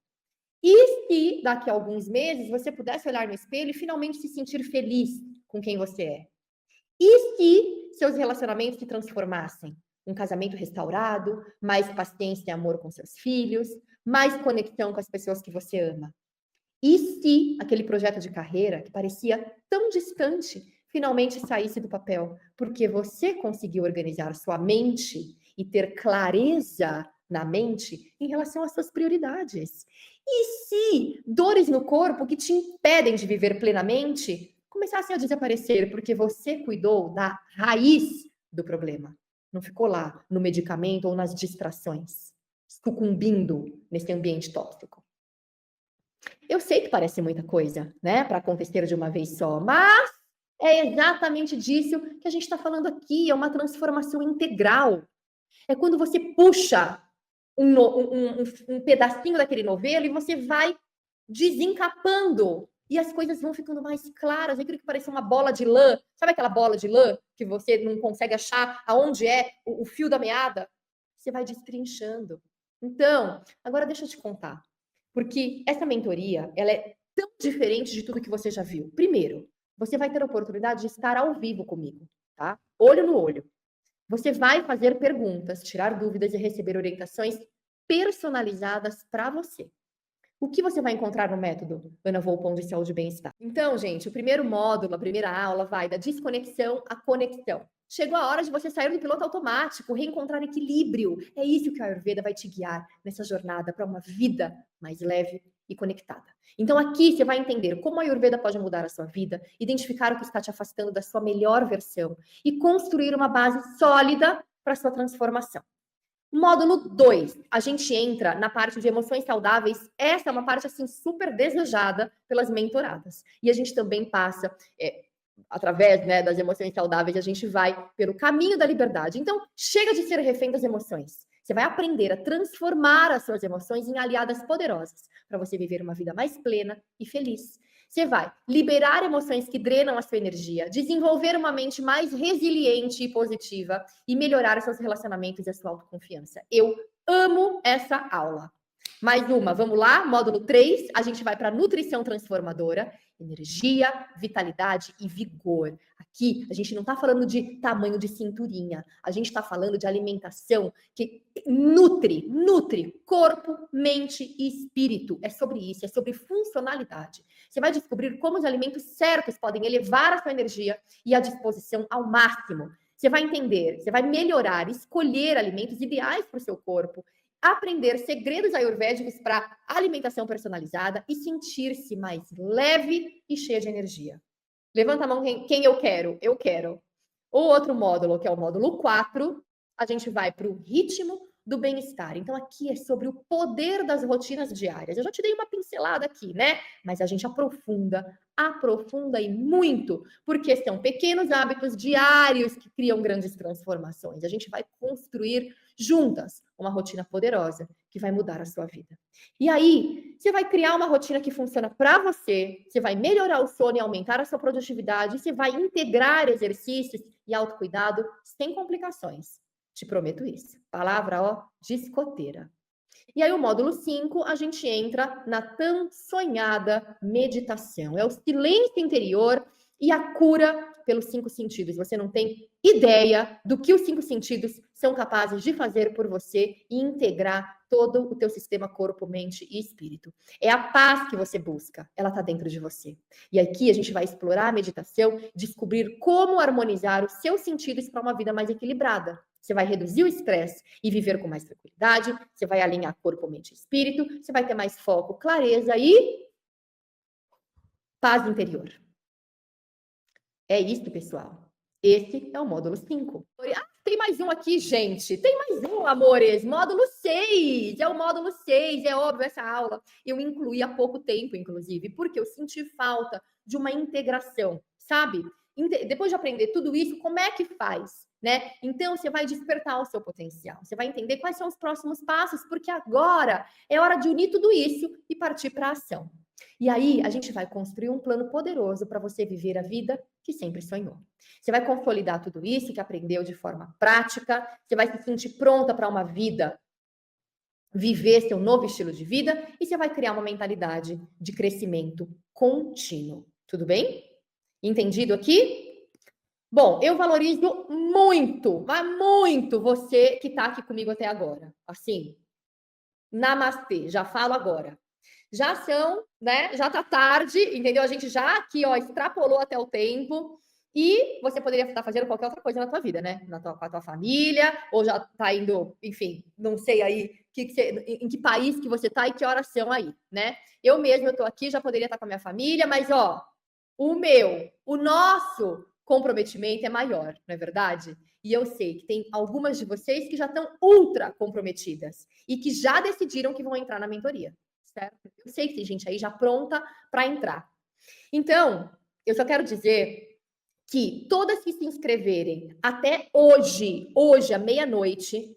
E se daqui a alguns meses você pudesse olhar no espelho e finalmente se sentir feliz com quem você é? E se seus relacionamentos se transformassem? Um casamento restaurado, mais paciência e amor com seus filhos, mais conexão com as pessoas que você ama? E se aquele projeto de carreira que parecia tão distante finalmente saísse do papel? Porque você conseguiu organizar sua mente e ter clareza na mente em relação às suas prioridades. E se dores no corpo que te impedem de viver plenamente começassem a desaparecer porque você cuidou da raiz do problema? Não ficou lá no medicamento ou nas distrações, sucumbindo nesse ambiente tóxico. Eu sei que parece muita coisa, né, para acontecer de uma vez só, mas é exatamente disso que a gente está falando aqui, é uma transformação integral. É quando você puxa um pedacinho daquele novelo e você vai desencapando e as coisas vão ficando mais claras. Aquilo que parece uma bola de lã, sabe aquela bola de lã que você não consegue achar aonde é o fio da meada? Você vai destrinchando. Então, agora deixa eu te contar, porque essa mentoria, ela é tão diferente de tudo que você já viu. Primeiro, você vai ter a oportunidade de estar ao vivo comigo, tá? Olho no olho. Você vai fazer perguntas, tirar dúvidas e receber orientações personalizadas para você. O que você vai encontrar no método Ana Volpon de Saúde e Bem-Estar? Então, gente, o primeiro módulo, a primeira aula vai da desconexão à conexão. Chegou a hora de você sair do piloto automático, reencontrar equilíbrio. É isso que a Ayurveda vai te guiar nessa jornada para uma vida mais leve e conectada. Então aqui você vai entender como a Ayurveda pode mudar a sua vida, identificar o que está te afastando da sua melhor versão e construir uma base sólida para a sua transformação. Módulo 2, a gente entra na parte de emoções saudáveis. Essa é uma parte assim super desejada pelas mentoradas. E a gente também passa, através, né, das emoções saudáveis, a gente vai pelo caminho da liberdade. Então, chega de ser refém das emoções. Você vai aprender a transformar as suas emoções em aliadas poderosas para você viver uma vida mais plena e feliz. Você vai liberar emoções que drenam a sua energia, desenvolver uma mente mais resiliente e positiva e melhorar os seus relacionamentos e a sua autoconfiança. Eu amo essa aula. Mais uma, vamos lá, módulo 3, a gente vai para nutrição transformadora, energia, vitalidade e vigor. Aqui, a gente não está falando de tamanho de cinturinha, a gente está falando de alimentação que nutre corpo, mente e espírito. É sobre isso, é sobre funcionalidade. Você vai descobrir como os alimentos certos podem elevar a sua energia e a disposição ao máximo. Você vai entender, você vai melhorar, escolher alimentos ideais para o seu corpo, aprender segredos ayurvédicos para alimentação personalizada e sentir-se mais leve e cheia de energia. Levanta a mão quem eu quero. Eu quero. O outro módulo, que é o módulo 4, a gente vai para o ritmo do bem-estar. Então, aqui é sobre o poder das rotinas diárias. Eu já te dei uma pincelada aqui, né? Mas a gente aprofunda e muito, porque são pequenos hábitos diários que criam grandes transformações. A gente vai construir juntas uma rotina poderosa que vai mudar a sua vida. E aí, você vai criar uma rotina que funciona para você, você vai melhorar o sono e aumentar a sua produtividade, você vai integrar exercícios e autocuidado sem complicações. Te prometo isso. Palavra, ó, de escoteira. E aí, o módulo 5, a gente entra na tão sonhada meditação. É o silêncio interior e a cura pelos 5 sentidos. Você não tem ideia do que os 5 sentidos são capazes de fazer por você e integrar todo o teu sistema corpo, mente e espírito. É a paz que você busca, ela está dentro de você. E aqui a gente vai explorar a meditação, descobrir como harmonizar os seus sentidos para uma vida mais equilibrada. Você vai reduzir o estresse e viver com mais tranquilidade, você vai alinhar corpo, mente e espírito, você vai ter mais foco, clareza e paz interior. É isso, pessoal. Esse é o módulo 5. Ah, tem mais um aqui, gente. Tem mais um, amores. Módulo 6. É o módulo 6. É óbvio, essa aula eu incluí há pouco tempo, inclusive, porque eu senti falta de uma integração, sabe? Depois de aprender tudo isso, como é que faz? Né? Então, você vai despertar o seu potencial. Você vai entender quais são os próximos passos, porque agora é hora de unir tudo isso e partir para a ação. E aí, a gente vai construir um plano poderoso para você viver a vida que sempre sonhou. Você vai consolidar tudo isso que aprendeu de forma prática, você vai se sentir pronta para uma vida, viver seu novo estilo de vida, e você vai criar uma mentalidade de crescimento contínuo. Tudo bem? Entendido aqui? Bom, eu valorizo muito, mas muito você que está aqui comigo até agora. Assim, namastê, já falo agora. Já são, né? Já tá tarde, entendeu? A gente já aqui, ó, extrapolou até o tempo e você poderia estar fazendo qualquer outra coisa na tua vida, né? Com a tua família, ou já tá indo, enfim, não sei aí em que país que você tá e que horas são aí, né? Eu mesma, eu tô aqui, já poderia estar com a minha família, mas, ó, o nosso comprometimento é maior, não é verdade? E eu sei que tem algumas de vocês que já estão ultra comprometidas e que já decidiram que vão entrar na mentoria. Certo? Eu sei que tem gente aí já pronta para entrar. Então, eu só quero dizer que todas que se inscreverem até hoje à meia-noite,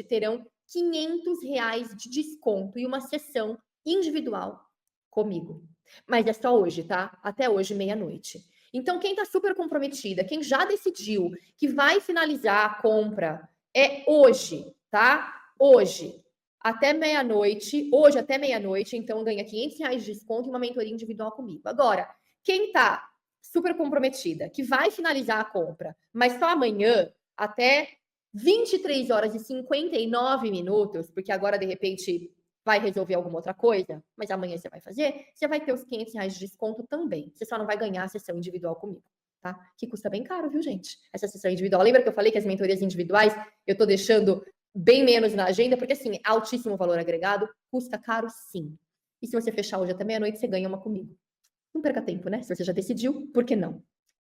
terão R$500 de desconto e uma sessão individual comigo. Mas é só hoje, tá? Até hoje, meia-noite. Então, quem tá super comprometida, quem já decidiu que vai finalizar a compra, é hoje, tá? Hoje. Até meia-noite, hoje até meia-noite, então ganha R$500 de desconto e uma mentoria individual comigo. Agora, quem tá super comprometida, que vai finalizar a compra, mas só amanhã, até 23 horas e 59 minutos, porque agora, de repente, vai resolver alguma outra coisa, mas amanhã você vai fazer, você vai ter os R$500 de desconto também. Você só não vai ganhar a sessão individual comigo, tá? Que custa bem caro, viu, gente? Essa sessão individual. Lembra que eu falei que as mentorias individuais eu tô deixando bem menos na agenda, porque assim, altíssimo valor agregado, custa caro sim. E se você fechar hoje até meia-noite, você ganha uma comigo. Não perca tempo, né? Se você já decidiu, por que não?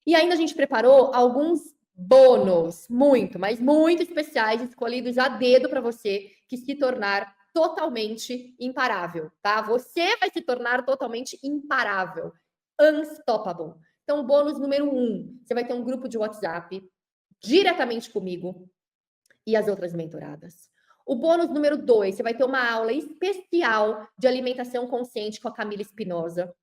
E ainda a gente preparou alguns bônus, mas muito especiais, escolhidos a dedo para você que se tornar totalmente imparável, tá? Você vai se tornar totalmente imparável, unstoppable. Então, o bônus número 1, você vai ter um grupo de WhatsApp diretamente comigo, e as outras mentoradas. O bônus número 2, você vai ter uma aula especial de alimentação consciente com a Camila Espinosa.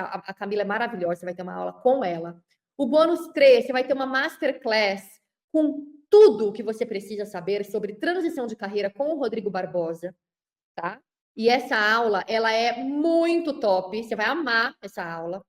A Camila é maravilhosa, você vai ter uma aula com ela. O bônus 3, você vai ter uma masterclass com tudo o que você precisa saber sobre transição de carreira com o Rodrigo Barbosa, tá? E essa aula, ela é muito top, você vai amar essa aula.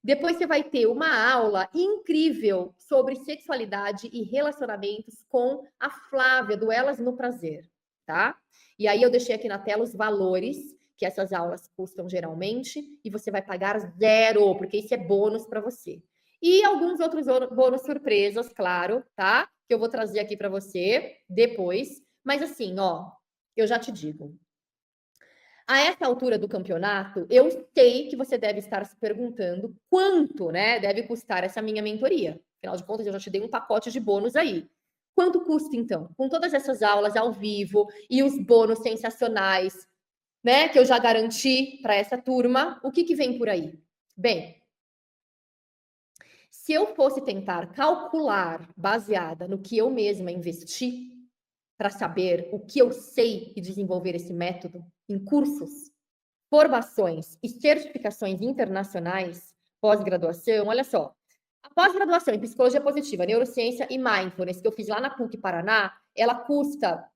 Depois você vai ter uma aula incrível sobre sexualidade e relacionamentos com a Flávia, do Elas no Prazer, tá? E aí eu deixei aqui na tela os valores que essas aulas custam geralmente e você vai pagar 0, porque isso é bônus para você. E alguns outros bônus surpresas, claro, tá? Que eu vou trazer aqui para você depois. Mas assim, ó, eu já te digo. A essa altura do campeonato, eu sei que você deve estar se perguntando quanto, né, deve custar essa minha mentoria. Afinal de contas, eu já te dei um pacote de bônus aí. Quanto custa, então? Com todas essas aulas ao vivo e os bônus sensacionais, né, que eu já garanti para essa turma, o que vem por aí? Bem, se eu fosse tentar calcular, baseada no que eu mesma investi, para saber o que eu sei e desenvolver esse método em cursos, formações e certificações internacionais, pós-graduação, olha só. A pós-graduação em Psicologia Positiva, Neurociência e Mindfulness, que eu fiz lá na PUC Paraná, ela custa,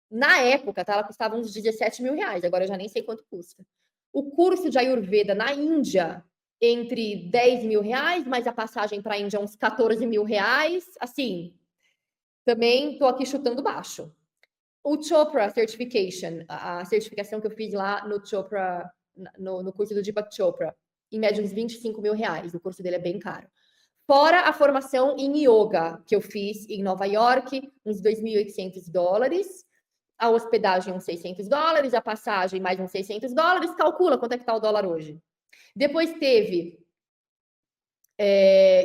na época, tá? Ela custava uns 17 mil reais, agora eu já nem sei quanto custa. O curso de Ayurveda na Índia, entre 10 mil reais, mais a passagem para a Índia, uns 14 mil reais, assim, também estou aqui chutando baixo. O Chopra Certification, a certificação que eu fiz lá no Chopra, no curso do Deepak Chopra, em média uns 25 mil reais, o curso dele é bem caro. Fora a formação em yoga, que eu fiz em Nova York, uns $2.800, a hospedagem uns $600, a passagem mais uns $600, calcula quanto é que está o dólar hoje. Depois teve,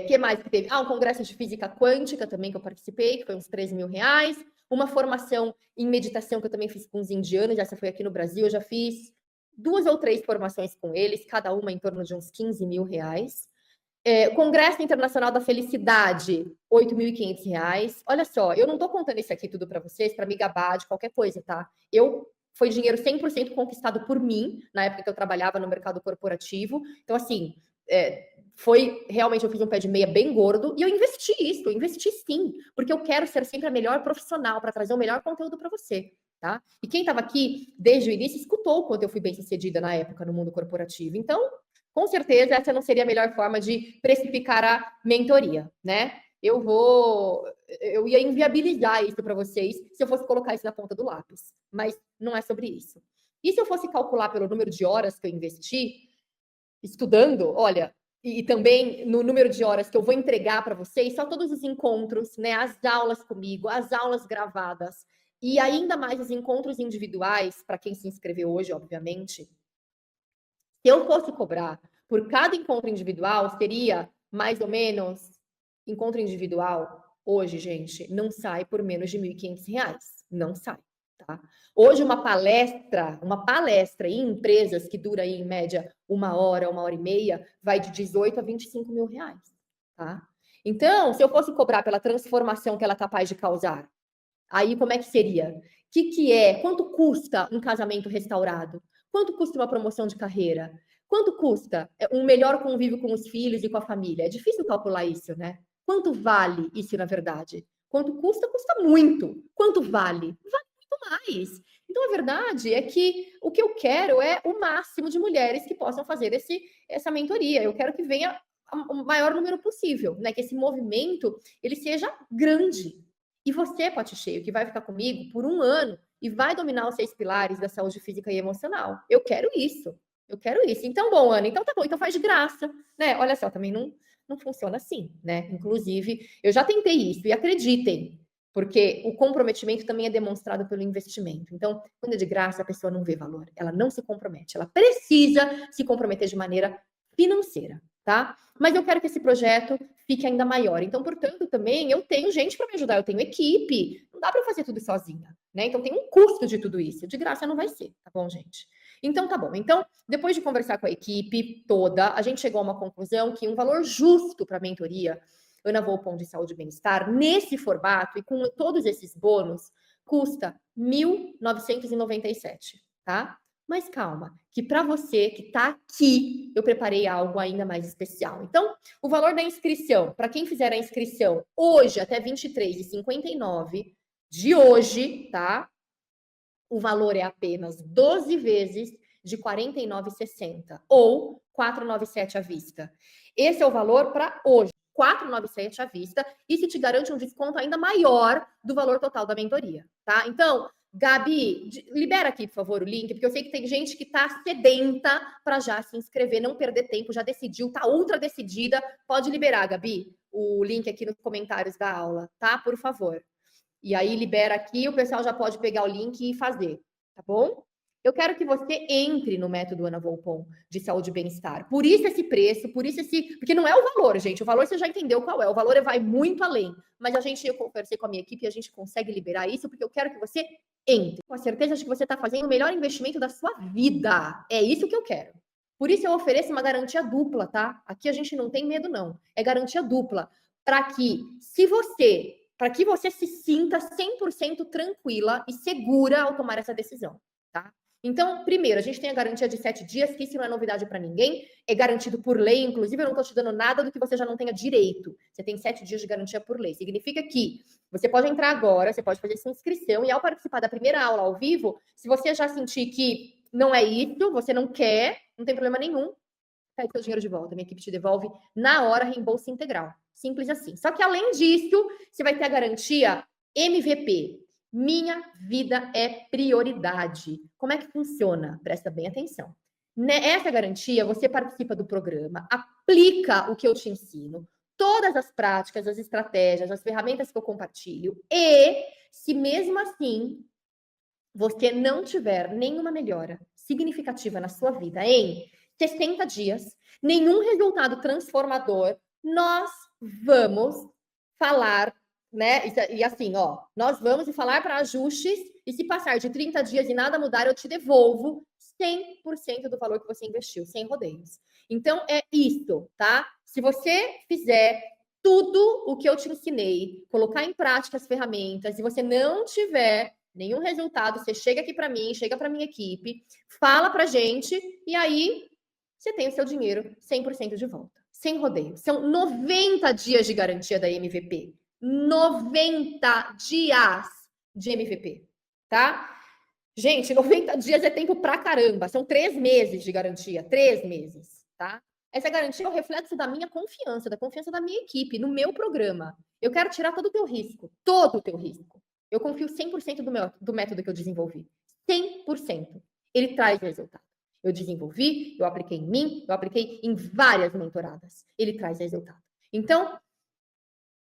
que mais que teve? Um congresso de física quântica também que eu participei, que foi uns 13 mil reais. Uma formação em meditação que eu também fiz com os indianos, essa foi aqui no Brasil, eu já fiz 2 ou 3 formações com eles, cada uma em torno de uns 15 mil reais. Congresso Internacional da Felicidade, R$8.500. Olha só, eu não estou contando isso aqui tudo para vocês, para me gabar de qualquer coisa, tá? Foi dinheiro 100% conquistado por mim, na época que eu trabalhava no mercado corporativo. Então, assim, foi realmente, eu fiz um pé de meia bem gordo e eu investi sim, porque eu quero ser sempre a melhor profissional para trazer o melhor conteúdo para você, tá? E quem estava aqui desde o início escutou o quanto eu fui bem sucedida na época no mundo corporativo. Então, com certeza, essa não seria a melhor forma de precificar a mentoria, né? Eu ia inviabilizar isso para vocês se eu fosse colocar isso na ponta do lápis, mas não é sobre isso. E se eu fosse calcular pelo número de horas que eu investi estudando, olha, e também no número de horas que eu vou entregar para vocês, só todos os encontros, né, as aulas comigo, as aulas gravadas, e ainda mais os encontros individuais, para quem se inscreveu hoje, obviamente. Se eu fosse cobrar por cada encontro individual, seria mais ou menos, encontro individual, hoje, gente, não sai por menos de R$1.500, não sai. Tá? Hoje, uma palestra em empresas que dura aí, em média 1 hora, 1h30, vai de 18 a 25 mil reais. Tá? Então, se eu fosse cobrar pela transformação que ela é capaz de causar, aí como é que seria? Quanto custa um casamento restaurado? Quanto custa uma promoção de carreira? Quanto custa um melhor convívio com os filhos e com a família? É difícil calcular isso, né? Quanto vale isso, na verdade? Quanto custa? Custa muito. Quanto vale? Vale mais. Então, a verdade é que o que eu quero é o máximo de mulheres que possam fazer essa mentoria. Eu quero que venha o maior número possível, né? Que esse movimento ele seja grande. E você, Pote Cheio, que vai ficar comigo por 1 ano e vai dominar os 6 pilares da saúde física e emocional. Eu quero isso. Então, bom, Ana, então tá bom, então faz de graça, né? Olha só, também não funciona assim, né? Inclusive, eu já tentei isso e acreditem, porque o comprometimento também é demonstrado pelo investimento. Então, quando é de graça, a pessoa não vê valor, ela não se compromete, ela precisa se comprometer de maneira financeira, tá? Mas eu quero que esse projeto fique ainda maior. Então, portanto, também eu tenho gente para me ajudar, eu tenho equipe, não dá para fazer tudo sozinha, né? Então, tem um custo de tudo isso, de graça não vai ser, tá bom, gente? Então, tá bom. Então, depois de conversar com a equipe toda, a gente chegou a uma conclusão que um valor justo para a mentoria Ana Volpon de Saúde e Bem-Estar, nesse formato e com todos esses bônus, custa R$ 1.997, tá? Mas calma, que para você que está aqui, eu preparei algo ainda mais especial. Então, o valor da inscrição, para quem fizer a inscrição hoje até R$ 23,59 de hoje, tá? O valor é apenas 12 vezes de R$ 49,60 ou R$ 497 à vista. Esse é o valor para hoje, R$ 497 à vista, e se te garante um desconto ainda maior do valor total da mentoria, tá? Então, Gabi, libera aqui, por favor, o link, porque eu sei que tem gente que tá sedenta para já se inscrever, não perder tempo, já decidiu, tá ultra decidida. Pode liberar, Gabi, o link aqui nos comentários da aula, tá? Por favor. E aí libera aqui, o pessoal já pode pegar o link e fazer, tá bom? Eu quero que você entre no método Ana Volpon de saúde e bem-estar. Por isso esse preço, por isso esse... Porque não é o valor, gente. O valor você já entendeu qual é. O valor vai muito além. Mas eu conversei com a minha equipe e a gente consegue liberar isso porque eu quero que você entre. Com a certeza de que você está fazendo o melhor investimento da sua vida. É isso que eu quero. Por isso eu ofereço uma garantia dupla, tá? Aqui a gente não tem medo, não. É garantia dupla. Para que você se sinta 100% tranquila e segura ao tomar essa decisão, tá? Então, primeiro, a gente tem a garantia de 7 dias, que isso não é novidade para ninguém, é garantido por lei, inclusive eu não estou te dando nada do que você já não tenha direito. Você tem 7 dias de garantia por lei. Significa que você pode entrar agora, você pode fazer sua inscrição, e ao participar da primeira aula ao vivo, se você já sentir que não é isso, você não quer, não tem problema nenhum, pede seu dinheiro de volta. Minha equipe te devolve na hora, reembolso integral. Simples assim. Só que além disso, você vai ter a garantia MVP. Minha vida é prioridade. Como é que funciona? Presta bem atenção. Nessa garantia, você participa do programa, aplica o que eu te ensino, todas as práticas, as estratégias, as ferramentas que eu compartilho, e se mesmo assim você não tiver nenhuma melhora significativa na sua vida em 60 dias, nenhum resultado transformador, nós vamos falar, né? E assim, ó, nós vamos falar para ajustes, e se passar de 30 dias e nada mudar, eu te devolvo 100% do valor que você investiu, sem rodeios. Então, é isso, tá? Se você fizer tudo o que eu te ensinei, colocar em prática as ferramentas, e você não tiver nenhum resultado, você chega aqui para mim, chega para minha equipe, fala pra gente, e aí você tem o seu dinheiro 100% de volta, sem rodeio. São 90 dias de garantia da MVP. 90 dias de MVP, tá? Gente, 90 dias é tempo pra caramba. São 3 meses de garantia. 3 meses, tá? Essa garantia é o reflexo da minha confiança, da confiança da minha equipe, no meu programa. Eu quero tirar todo o teu risco. Todo o teu risco. Eu confio 100% do método que eu desenvolvi. 100%. Ele traz resultado. Eu desenvolvi, eu apliquei em mim, eu apliquei em várias mentoradas. Ele traz resultado. Então,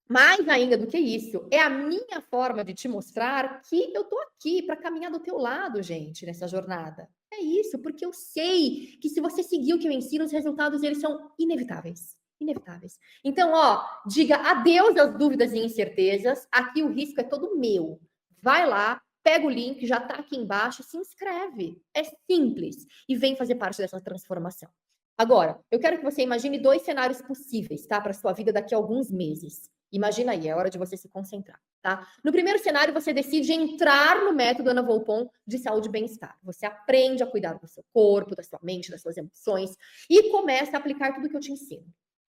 mais ainda do que isso, é a minha forma de te mostrar que eu tô aqui para caminhar do teu lado, gente, nessa jornada. É isso, porque eu sei que se você seguir o que eu ensino, os resultados, eles são inevitáveis. Inevitáveis. Então, ó, diga adeus às dúvidas e incertezas. Aqui o risco é todo meu. Vai lá, pega o link, já tá aqui embaixo, se inscreve. É simples. E vem fazer parte dessa transformação. Agora, eu quero que você imagine 2 cenários possíveis, tá? Para sua vida daqui a alguns meses. Imagina aí, é hora de você se concentrar, tá? No primeiro cenário, você decide entrar no método Ana Volpon de saúde e bem-estar. Você aprende a cuidar do seu corpo, da sua mente, das suas emoções e começa a aplicar tudo que eu te ensino.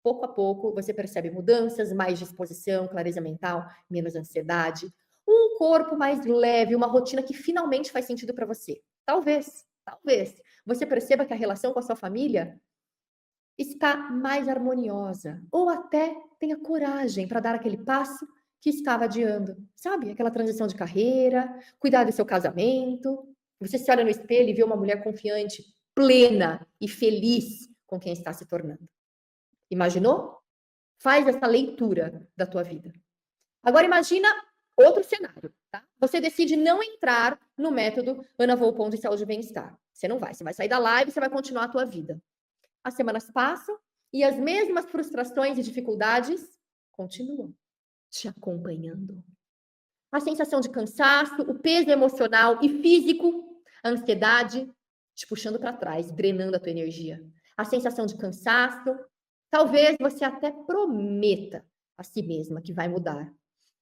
Pouco a pouco, você percebe mudanças, mais disposição, clareza mental, menos ansiedade, um corpo mais leve, uma rotina que finalmente faz sentido para você. Talvez você perceba que a relação com a sua família está mais harmoniosa, ou até tenha coragem para dar aquele passo que estava adiando. Sabe? Aquela transição de carreira, cuidar do seu casamento. Você se olha no espelho e vê uma mulher confiante, plena e feliz com quem está se tornando. Imaginou? Faz essa leitura da tua vida. Agora imagina outro cenário, tá? Você decide não entrar no método Ana Volpon de saúde e bem-estar. Você não vai, você vai sair da live e você vai continuar a tua vida. As semanas passam e as mesmas frustrações e dificuldades continuam te acompanhando. A sensação de cansaço, o peso emocional e físico, a ansiedade te puxando para trás, drenando a tua energia. A sensação de cansaço, talvez você até prometa a si mesma que vai mudar.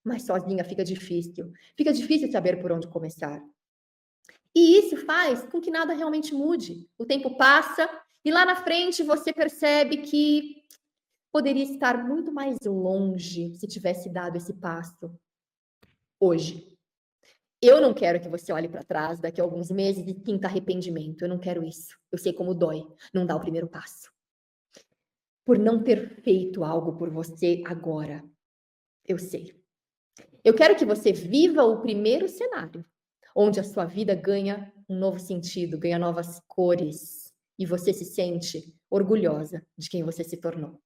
Mas sozinha fica difícil. Fica difícil saber por onde começar. E isso faz com que nada realmente mude. O tempo passa e lá na frente você percebe que poderia estar muito mais longe se tivesse dado esse passo hoje. Eu não quero que você olhe para trás daqui a alguns meses e sinta arrependimento. Eu não quero isso. Eu sei como dói não dar o primeiro passo. Por não ter feito algo por você agora. Eu sei. Eu quero que você viva o primeiro cenário, onde a sua vida ganha um novo sentido, ganha novas cores e você se sente orgulhosa de quem você se tornou.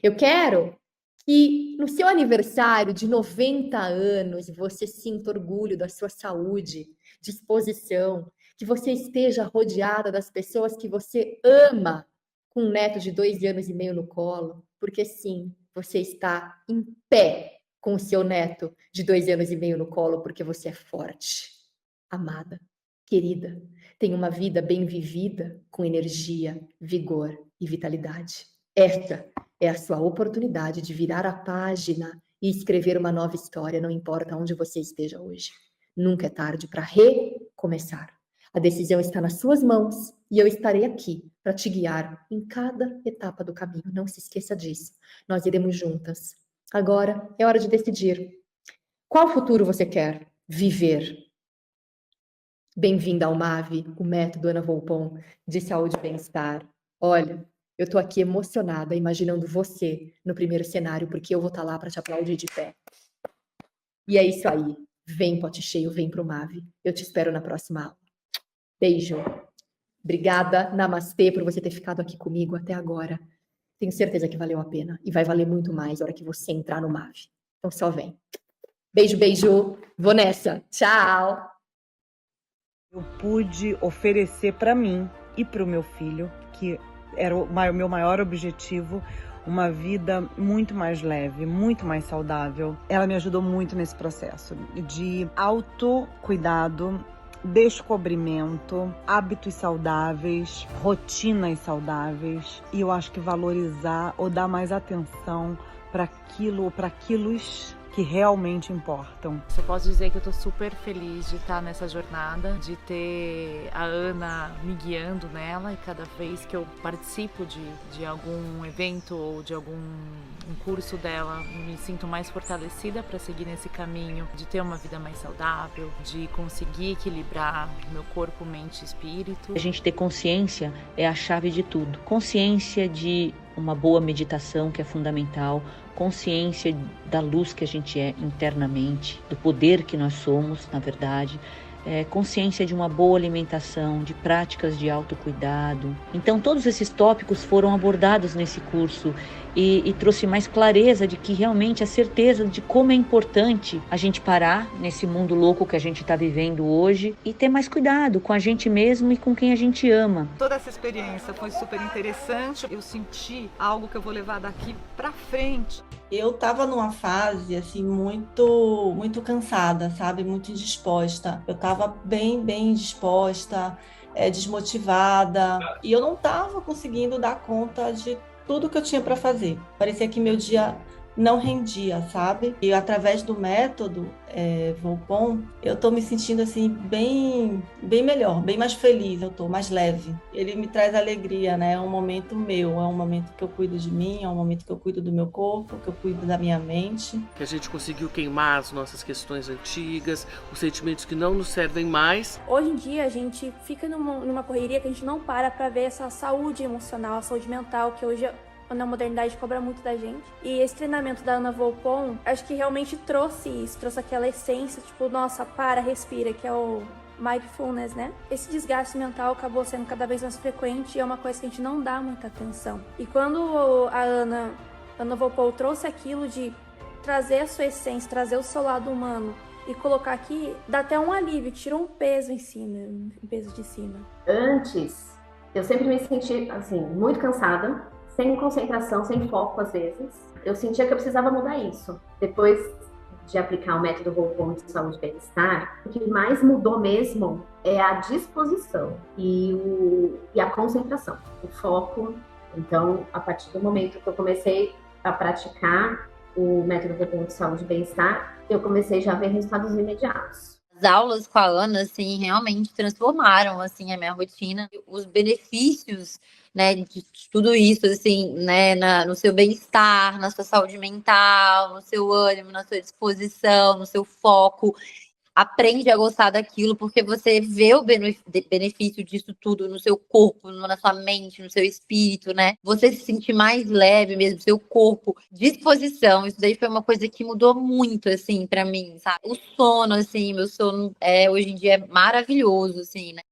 Eu quero que no seu aniversário de 90 anos você sinta orgulho da sua saúde, disposição, que você esteja rodeada das pessoas que você ama, com um neto de 2 anos e meio no colo, porque sim, você está em pé com o seu neto de 2 anos e meio no colo, porque você é forte, amada, querida, tem uma vida bem vivida, com energia, vigor e vitalidade. Esta é a sua oportunidade de virar a página e escrever uma nova história, não importa onde você esteja hoje. Nunca é tarde para recomeçar. A decisão está nas suas mãos e eu estarei aqui para te guiar em cada etapa do caminho. Não se esqueça disso. Nós iremos juntas. Agora é hora de decidir. Qual futuro você quer viver? Bem-vinda ao MAV, o método Ana Volpon de saúde e bem-estar. Olha, eu estou aqui emocionada, imaginando você no primeiro cenário, porque eu vou estar lá para te aplaudir de pé. E é isso aí. Vem, pote cheio, vem pro MAV. Eu te espero na próxima aula. Beijo. Obrigada, namastê, por você ter ficado aqui comigo até agora. Tenho certeza que valeu a pena. E vai valer muito mais na hora que você entrar no MAV. Então só vem. Beijo, beijo. Vou nessa. Tchau. Eu pude oferecer para mim e para o meu filho, que era o meu maior objetivo, uma vida muito mais leve, muito mais saudável. Ela me ajudou muito nesse processo de autocuidado, descobrimento, hábitos saudáveis, rotinas saudáveis. E eu acho que valorizar ou dar mais atenção para aquilo ou para aquilos que realmente importam. Só posso dizer que eu tô super feliz de estar nessa jornada, de ter a Ana me guiando nela, e cada vez que eu participo de algum evento ou de algum curso dela, me sinto mais fortalecida para seguir nesse caminho, de ter uma vida mais saudável, de conseguir equilibrar meu corpo, mente e espírito. A gente ter consciência é a chave de tudo. Consciência de uma boa meditação, que é fundamental, consciência da luz que a gente é internamente, do poder que nós somos, na verdade, consciência de uma boa alimentação, de práticas de autocuidado. Então todos esses tópicos foram abordados nesse curso e trouxe mais clareza de que realmente a certeza de como é importante a gente parar nesse mundo louco que a gente está vivendo hoje e ter mais cuidado com a gente mesmo e com quem a gente ama. Toda essa experiência foi super interessante. Eu senti algo que eu vou levar daqui para frente. Eu estava numa fase assim muito cansada, sabe? Muito indisposta. Eu estava bem disposta, desmotivada, e eu não estava conseguindo dar conta de tudo que eu tinha para fazer. Parecia que meu dia não rendia, sabe? E através do método Volpon, eu tô me sentindo assim bem melhor, bem mais feliz, eu tô mais leve. Ele me traz alegria, né? É um momento meu, é um momento que eu cuido de mim, é um momento que eu cuido do meu corpo, que eu cuido da minha mente. Que a gente conseguiu queimar as nossas questões antigas, os sentimentos que não nos servem mais. Hoje em dia a gente fica numa correria que a gente não para ver essa saúde emocional, a saúde mental, que hoje na modernidade cobra muito da gente. E esse treinamento da Ana Volpon, acho que realmente trouxe isso, trouxe aquela essência, tipo, nossa, para, respira, que é o mindfulness, né? Esse desgaste mental acabou sendo cada vez mais frequente e é uma coisa que a gente não dá muita atenção. E quando a Ana Volpon trouxe aquilo de trazer a sua essência, trazer o seu lado humano e colocar aqui, dá até um alívio, tirou um peso em cima, um peso de cima. Antes, eu sempre me senti, assim, muito cansada, sem concentração, sem foco às vezes. Eu sentia que eu precisava mudar isso. Depois de aplicar o método Volpon de saúde e bem-estar, o que mais mudou mesmo é a disposição e a concentração, o foco. Então, a partir do momento que eu comecei a praticar o método Roupon de saúde e bem-estar, eu comecei já a ver resultados imediatos. As aulas com a Ana, assim, realmente transformaram, assim, a minha rotina. Os benefícios, né, de tudo isso, assim, né, no seu bem-estar, na sua saúde mental, no seu ânimo, na sua disposição, no seu foco. Aprende a gostar daquilo, porque você vê o benefício disso tudo no seu corpo, na sua mente, no seu espírito, né? Você se sentir mais leve mesmo, seu corpo, disposição. Isso daí foi uma coisa que mudou muito, assim, pra mim, sabe? O sono, assim, meu sono hoje em dia é maravilhoso, assim, né?